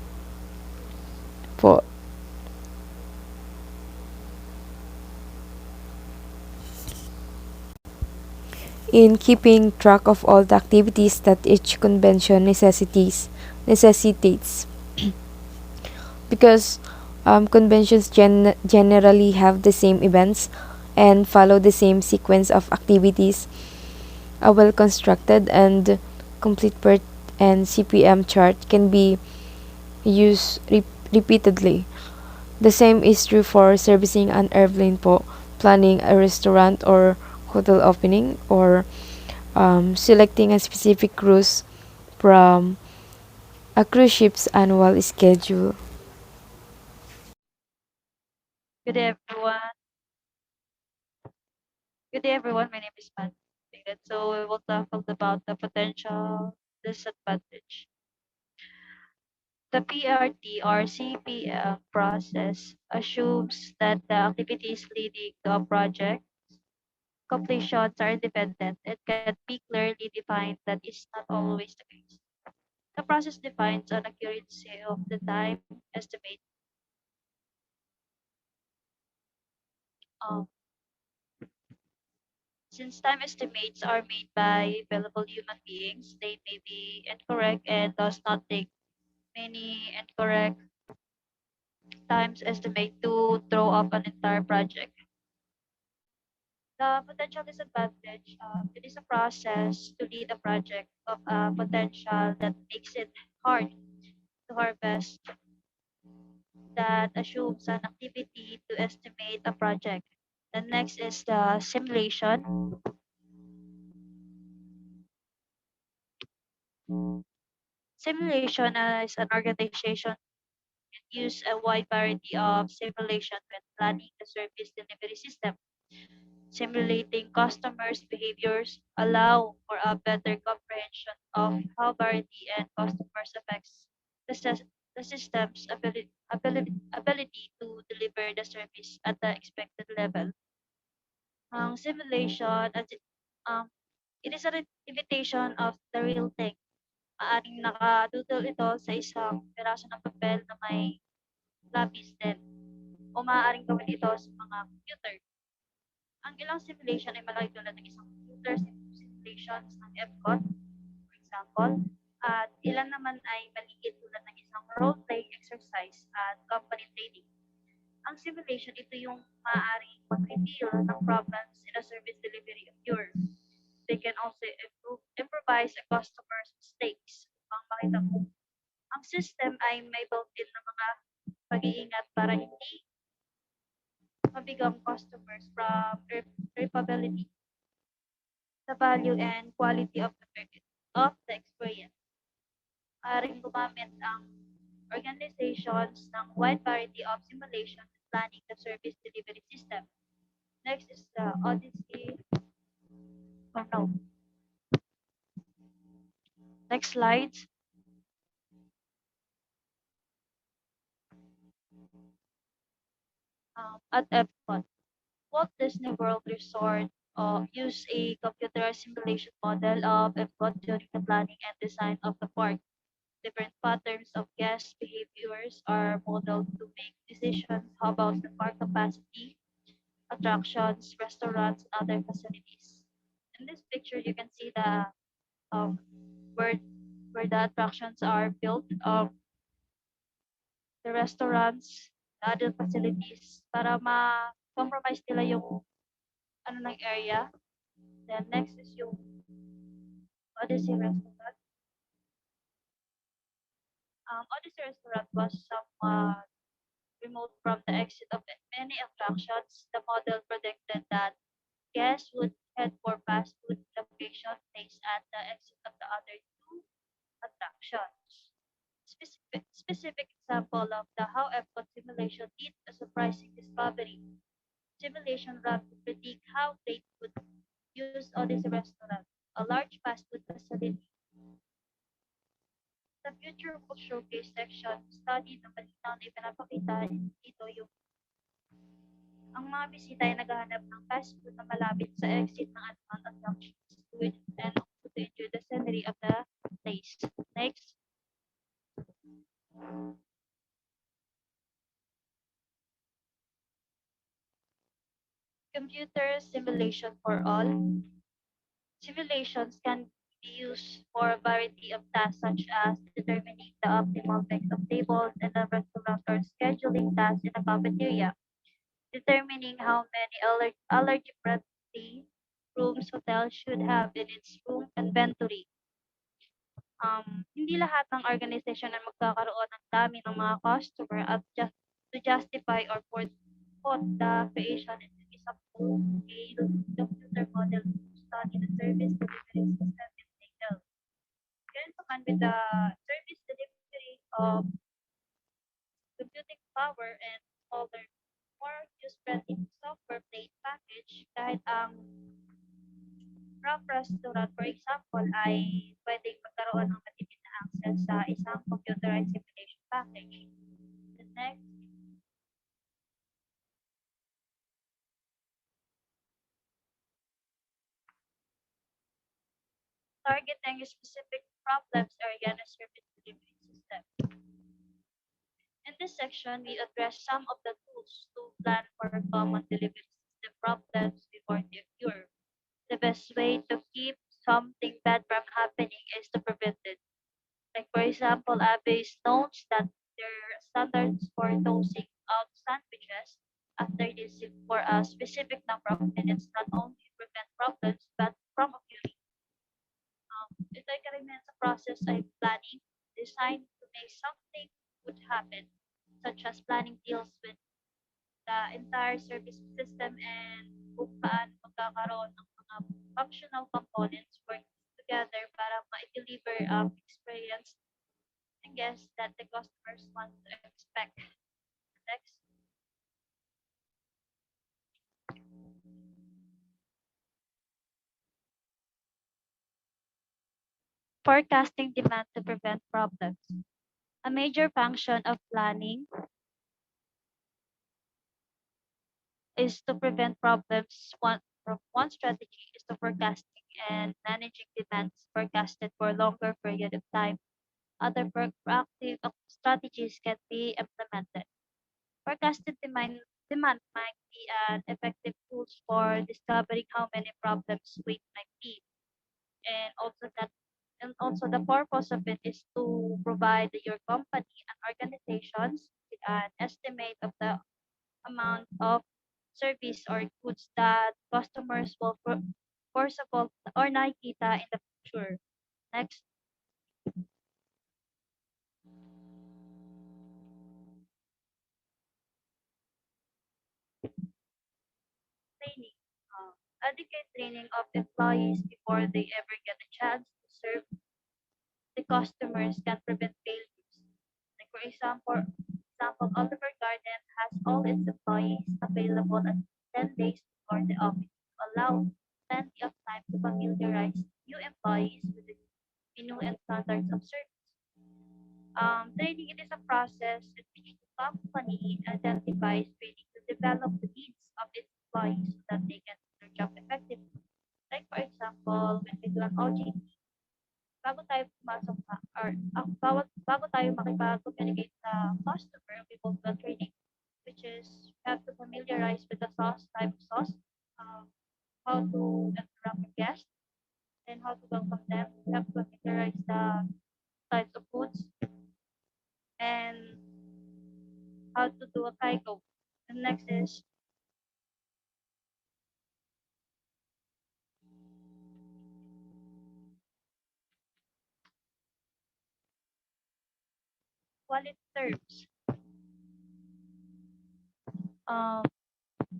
for in keeping track of all the activities that each convention necessitates because conventions generally have the same events and follow the same sequence of activities. A well constructed and complete PERT and CPM chart can be used repeatedly. The same is true for servicing an airplane po, planning a restaurant or hotel opening, or selecting a specific cruise from a cruise ship's annual schedule. Good day, everyone. Good day, everyone. My name is Matt. So we will talk about the potential disadvantage. The PRT or CPM process assumes that the activities leading to a project completions are independent and can be clearly defined. That is not always the case. The process defines an accuracy of the time estimate. Um, Since time estimates are made by available human beings, they may be incorrect and does not take many incorrect times estimate to throw off an entire project. The potential disadvantage, it is a process to lead a project of potential that makes it hard to harvest, that assumes an activity to estimate a project. The next is the simulation. Simulation is an organization use a wide variety of simulation when planning the service delivery system. Simulating customers' behaviors allow for a better comprehension of how variety and customers affects the, the system's ability to deliver the service at the expected level. Ang simulation, um, it is an imitation of the real thing. Maaring nakadoodle ito sa isang piraso ng papel na may lapis din o maaaring gawin ito sa mga computer. Ang ilang simulation ay malaki tulad ng isang computer simulations ng EPCOT, for example, at ilan naman ay maliit tulad ng isang role-playing exercise at company training. Ang simulation, ito yung maaaring mag-reveal ng problems in a service delivery of yours. They can also improvise a customer's mistakes upang makita mo. Ang system ay may built-in na mga pag-iingat para hindi mabigang customers from reparability, the value and quality of the experience. Maaaring gumamit ang organizations ng wide variety of simulation and planning the service delivery system. Next is the Odyssey. Oh no. Next slide. At Epcot, Walt Disney World Resort used a computerized simulation model of Epcot during the planning and design of the park. Different patterns of guest behaviors are modeled to make decisions about the park capacity, attractions, restaurants, and other facilities. In this picture, you can see the um, where where the attractions are built, the restaurants, the other facilities para ma-compromise nila yung ano ng area. Then next is yung Odyssey Restaurant. Odyssey Restaurant was somewhat remote from the exit of many attractions. The model predicted that guests would head for fast food location placed at the exit of the other two attractions. Specific example of the how Epcot simulation did a surprising discovery. Simulation ran to predict how they would use Odyssey Restaurant, a large fast food facility. Sa Future Book Showcase section, study na malinaw na ipinapakita dito yung ang mga bisita ay naghahanap ng fast food na malapit sa exit ng anumang attractions and also to enjoy the scenery of the place. Next, computer simulation for all. Simulations can be used for a variety of tasks such as determining the optimal mix of tables in a restaurant or scheduling tasks in a cafeteria, determining how many allergy-friendly rooms hotel should have in its room inventory. Hindi lahat ng organization ay magkakaroon ng dami ng mga customer at to justify or put the creation into example a computer model to study the service delivery system in detail. Ganito man with the service delivery of computing power and smaller, more user-friendly software plate package kahit ang from restaurant, for example, ay pwedeng magkaroon ng matipid na access sa isang computerized simulation package. The next, targeting specific problems area in a service delivery system. In this section, we address some of the tools to plan for common delivery system problems before they occur. The best way to keep something bad from happening is to prevent it. Like for example, Abbey's notes that their standards for dosing out sandwiches after this for a specific number of minutes not only prevent problems but from occurring. Ito ay karamihan sa process ay planning, designed to make something would happen, such as planning deals with the entire service system and kung paano magkakaroon ng mga functional components working together para ma-deliver experience and guess that the customers want to expect. Next, forecasting demand to prevent problems. A major function of planning is to prevent problems. One strategy is to forecasting and managing demands forecasted for a longer period of time. Other proactive strategies can be implemented. Forecasted demand might be an effective tool for discovering how many problems wait might be, and also the purpose of it is to provide your company and organizations with an estimate of the amount of service or goods that customers will forcible or nakikita in the future. Next, training. Adequate training of employees before they ever get a chance to serve the customers can prevent failures. Like for Oliver Garden has all its employees available at 10 days before the office to allow plenty of time to familiarize new employees with the new and standards of service. Training it is a process in which the company identifies training develop the needs of its employees so that they can do their job effectively. Like for example, when we do an OJT, bago tayo pumasok sa or bago tayo makipag-communicate sa customer, we go to a training, which is we have to familiarize with the sauce, type of sauce, um, how to interact with guests, and how to welcome them. We have to familiarize the types of foods and how to do a kaiko. And next is quality terms. Um,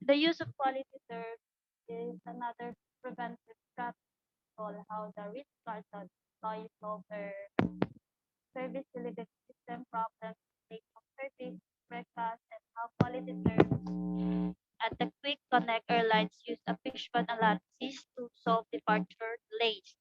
the use of quality terms is another preventive strategy on how the risk cartel employees solve their service-related system problems, take of service, breakfast, and how quality terms at the Quick Connect Airlines use a fishbone analysis to solve departure delays.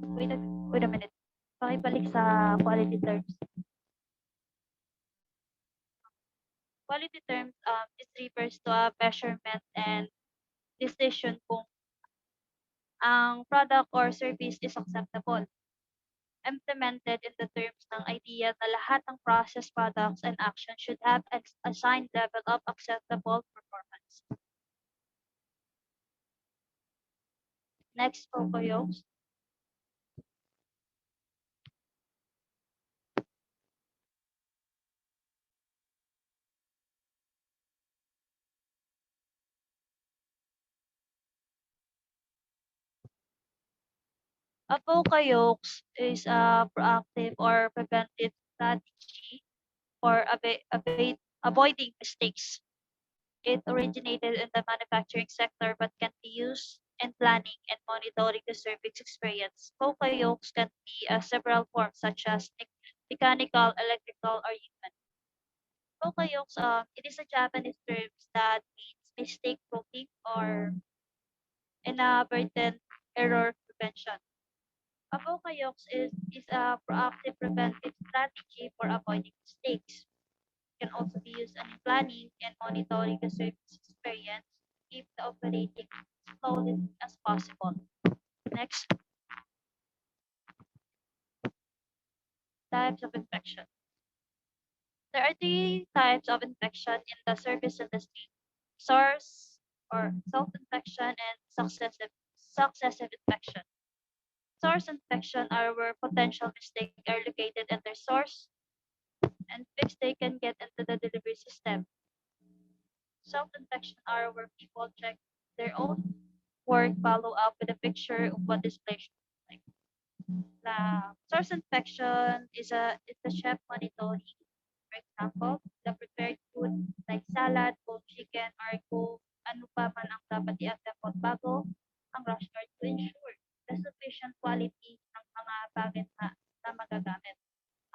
Wait a minute. Pakibalik sa quality terms. Quality terms this refers to a measurement and decision kung ang product or service is acceptable. Implemented in the terms ng idea na lahat ng process, products, and actions should have an assigned level of acceptable performance. Next, poka-yokes. A poka-yokes is a proactive or preventive strategy for avoiding mistakes. It originated in the manufacturing sector but can be used in planning and monitoring the service experience. Poka-yokes can be several forms such as mechanical, electrical, or human. Poka-yokes, it is a Japanese term that means mistake proofing or inadvertent error prevention. A poka-yokes is a proactive preventive strategy for avoiding mistakes. Can also be used in planning and monitoring the service experience to keep the operating as flawless as possible. Next, types of infection. There are three types of infection in the service industry: source or self-infection and successive infection. Source infection are where potential mistakes are located in their source and fixed they can get into the delivery system. Self-infection are where people check their own work, follow up with a picture of what display should look like. The source infection is the chef monitoring. For example, the prepared food like salad, cold chicken, or kung ano pa man ang dapat i-attempt bago ang rush hour to ensure the sufficient quality ng mga bagay na magagamit.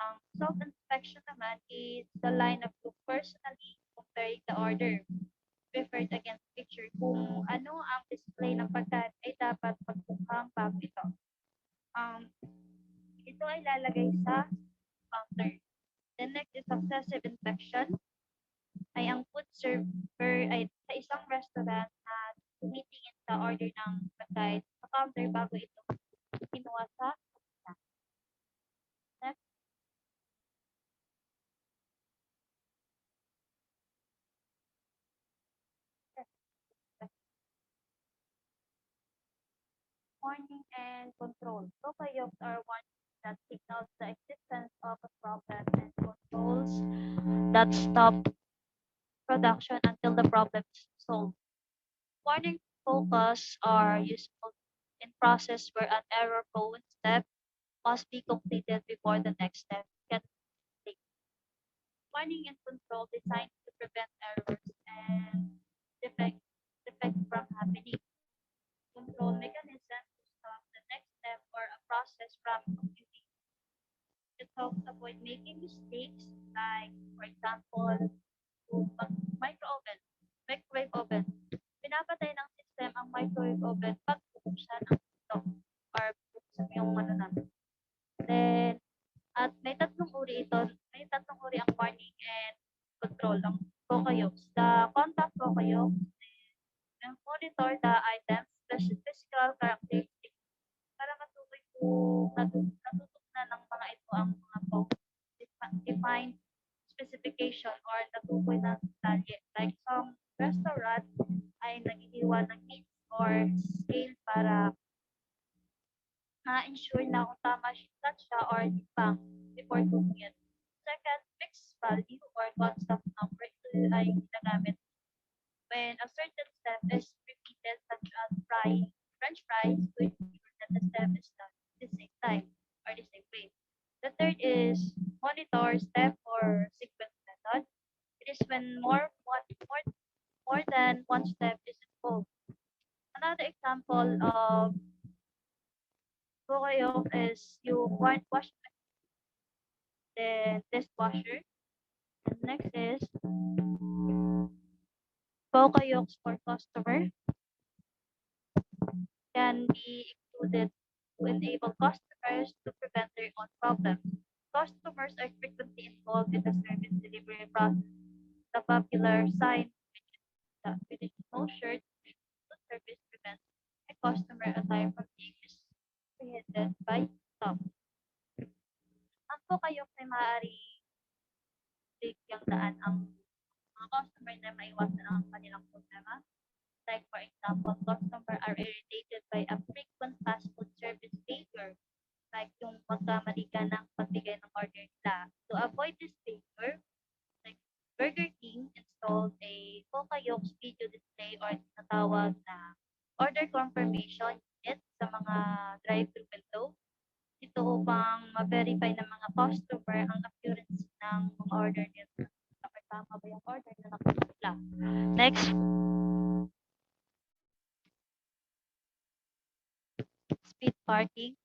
Ang self-inspection naman is the line of cook personally comparing the order preferred against picture kung ano ang display ng pagkain ay dapat pagbukhang bago ito. Um, ito ay lalagay sa counter. The next is successive inspection ay ang food server ay sa isang restaurant na tumitingin sa order ng pagkain sa counter bago ito kinuha sa kusina. Next, warning and control. Poka-yokes are warnings that signals the existence of a problem and controls that stop production until the problem is solved. Warning focus are useful in process where an error-prone step must be completed before the next step can take. Warning and control designed to prevent errors and defect, defects from happening. Control mechanism to stop the next step or a process from occurring. It helps avoid making mistakes like, for example, micro oven, microwave oven. Pinapatay ng system ang microwave oven pag bubuksan stop or buksan yung ano na. Then, at may tatlong uri ang warning and control ng poka-yokes. The contact poka-yokes will monitor the items, physical characteristics para matukoy kung natutugnan ng mga ito ang mga defined specification or natukoy na detalye. Like some restaurant ay naghihiwa ng meats or scale para ma-ensure na kung tama siya or timbang before cooking it. Second, fixed value or constant number. Ito ay ginagamit when a certain step is repeated, such as frying French fries, to ensure that the step is done at the same time or the same way. The third is monitor step or sequence method. It is when more than one step is involved. Another example of Poka-yoke is you wash the dishwasher. And next is Poka-yokes for customer can be included to enable customers to prevent their own problems. Customers are frequently involved in the service delivery process. The popular sign that with no shirt to service prevents a customer attire from being misrepresented by staff. Ang Poka-yoke ay maaari bigyang daan ang mga customer na maiwasan ang kanilang problema. Like for example, customer are irritated by a frequent fast food service failure. Like yung magkamali ka ng pagbigay ng order nila. To avoid this failure, like Burger King installed a poka-yokes video display or tinatawag na order confirmation unit sa mga drive-thru window. Ito upang ma-verify ng mga customer ang occurrence ng mga order nila. Kapag tama ba yung order na nakikita. Next, speed parking.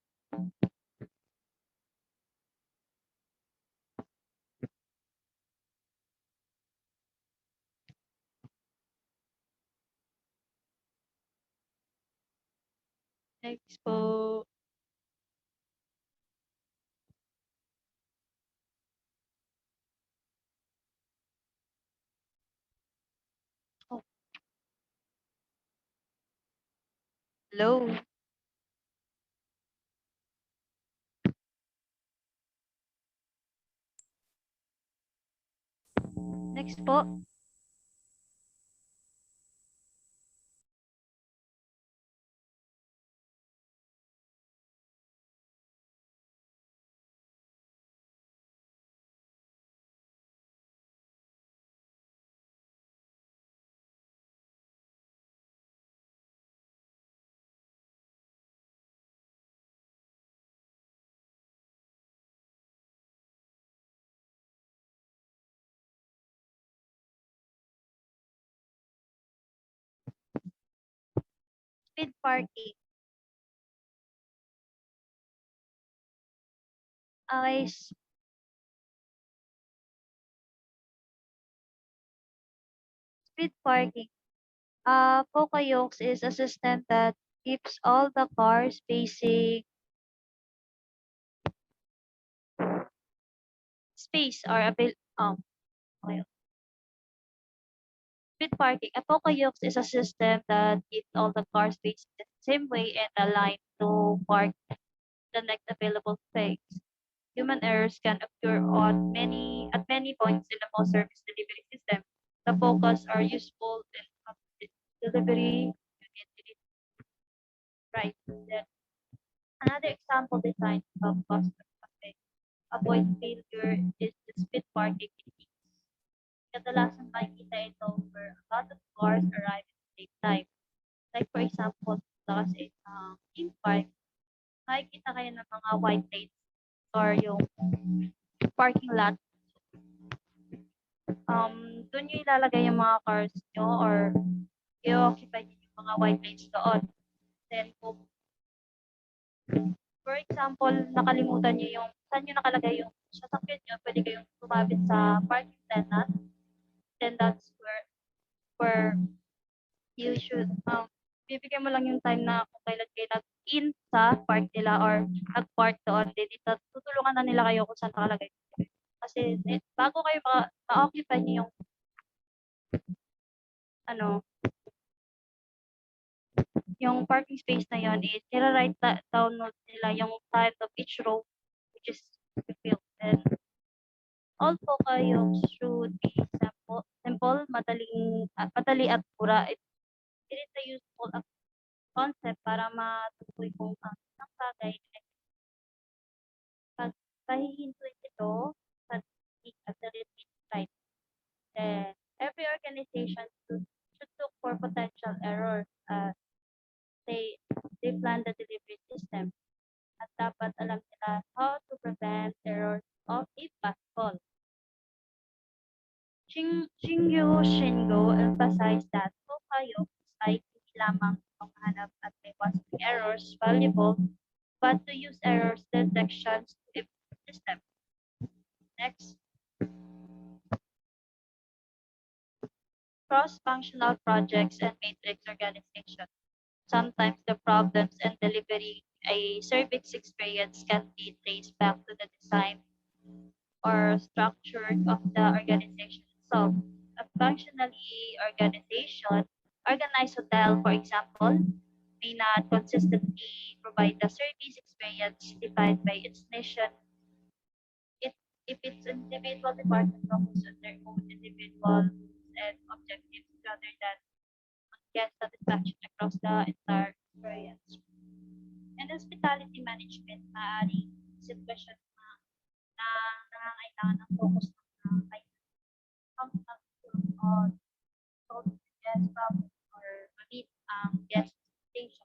Next po, oh, hello. Next po, speed parking. Okay, speed parking. Poka-yokes is a system that keeps all the cars facing space or okay. Speed parking. A poka-yokes is a system that keeps all the cars facing the same way and aligned to park the next available space. Human errors can occur at many points in the most service delivery system. The focus are useful in delivery unit right. Then another example design of customer cafe. Avoid failure is the speed parking technique. Kadalasan makikita ito where a lot of cars arrive at the same time. Like for example, kasi in park, makikita kayo ng mga white lanes or yung parking lot. Doon nyo ilalagay yung mga cars nyo or i-occupy nyo yung mga white lanes doon. Then, kung, for example, nakalimutan nyo yung, saan nyo nakalagay yung sasakyan nyo, pwede kayong tumabit sa parking tenant. Then, that's where you should bibigyan mo lang yung time na kung kailan kayo nag-in sa part nila or nag-part doon, then tutulungan na nila kayo kung saan nakalagay. Kasi bago kayo ma-occupy niyo yung ano, yung parking space na yon is nira-write down nila yung type of each row which is filled. And all poka-yokes should be simple, madali at pura. It is a useful concept para matukoy kung ang isang bagay ay pag pahihintuin ito sa technique at the repeat right. Then, every organization should look for potential errors. They plan the delivery system at dapat alam nila how to prevent errors of if possible. Shingo emphasized that poka-yokes ay hindi lamang panghanap at iwasan errors valuable, but to use errors detections to improve the system. Next, cross-functional projects and matrix organization. Sometimes the problems and delivering a service experience can be traced back to the design or structure of the organization itself. A functionally organized hotel, for example, may not consistently provide the service experience defined by its mission it, if its individual department focus on their own individual goals and objectives rather than guest satisfaction across the entire experience. And hospitality management, maaaring sitwasyon na nangangailangan ng focus ng functional skills on solving the guest problem or meet ang guest expectation.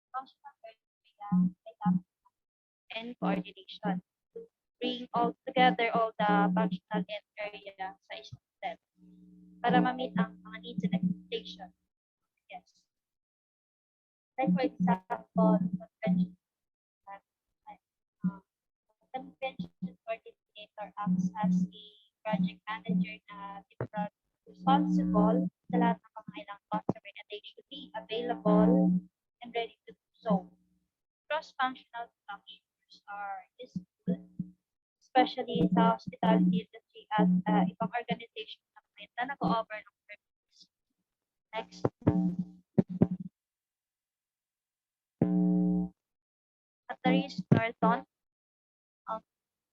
Functional criteria and coordination to bring all together all the functional area sa isang hotel para ma-meet ang mga needs and expectations. Yes. Like for example, convention coordinator acts as a project manager na responsible sa lahat ng pangailang customer and they should be available and ready to do so. Cross-functional structures are useful, especially sa hospitality industry at ibang organization na nag-o-offer ng services. Next. At the Ritz Carlton,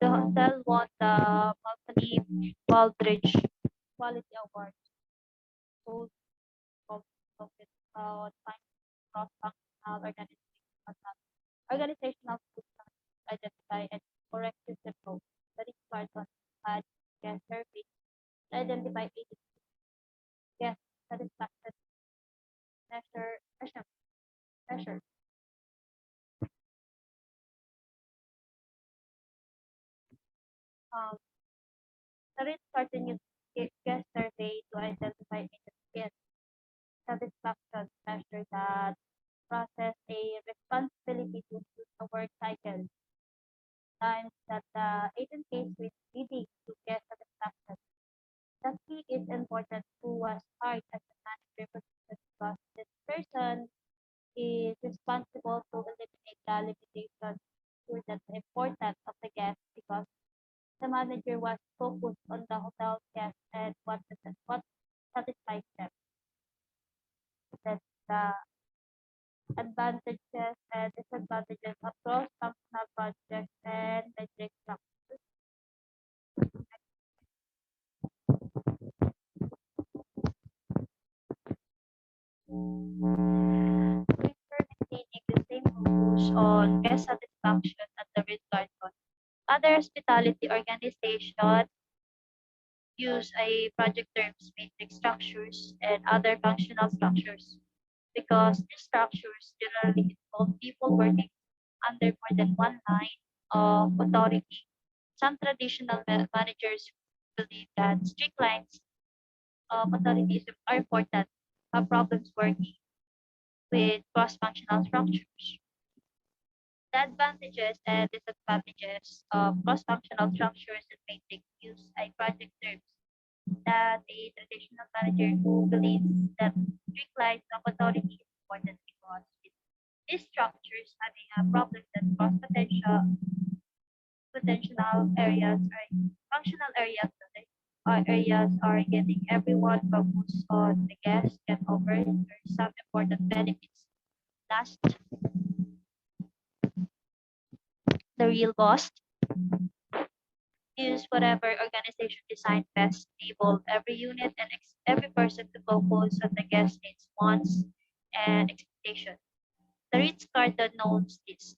the hotel won the Malcolm Baldrige Quality Award. So, about cross-functional organizational systems identify and corrective approach. The Ritz Carlton had guest survey to identify guest satisfaction measure. Um, the Ritz Carlton used guest survey to identify guest satisfaction measure that process a responsibility to choose a work cycle times that the agent case with leading to guest satisfaction. The key is important to start as a manager position because this person is responsible to eliminate the limitations to the importance of the guest because the manager was focused on the hotel guests and what satisfies them. That's the advantages and disadvantages of cross-functional projects and metric structures. We're maintaining the same focus on guest satisfaction at the Ritz-Carlton. Other hospitality organizations use a project terms matrix structures and other functional structures because these structures generally involve people working under more than one line of authority. Some traditional managers believe that strict lines of authority are important for problems working with cross-functional structures. The advantages and disadvantages of cross-functional structures and matrix use a project terms that a traditional manager who believes that strict lines of authority is important because these structures having a problem that cross potential areas or functional areas areas are getting everyone focused on the guest can offer some important benefits. Last, the real boss use whatever organization designed best enable every unit and every person to focus on the guest needs, wants, and expectations. The Ritz Carlton knows this.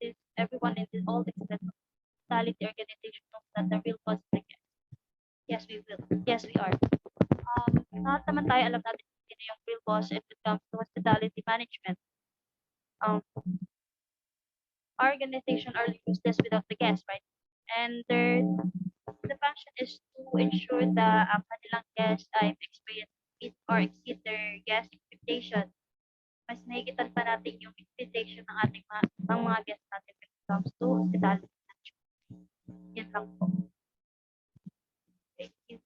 This everyone in all the hospitality organization knows that the real boss is the guest. Yes, we will. Yes, we are. Lahat naman tayo alam natin kung sino yung real boss if it comes to hospitality management. Um, our organization are useless without the guests, right? And the function is to ensure that ang kanilang guests ay experience meet or exceed their guest expectation. Mas nahigitan pa natin yung expectation ng ating mga guests natin when it comes to hospitality management. Yun lang po. Thank you.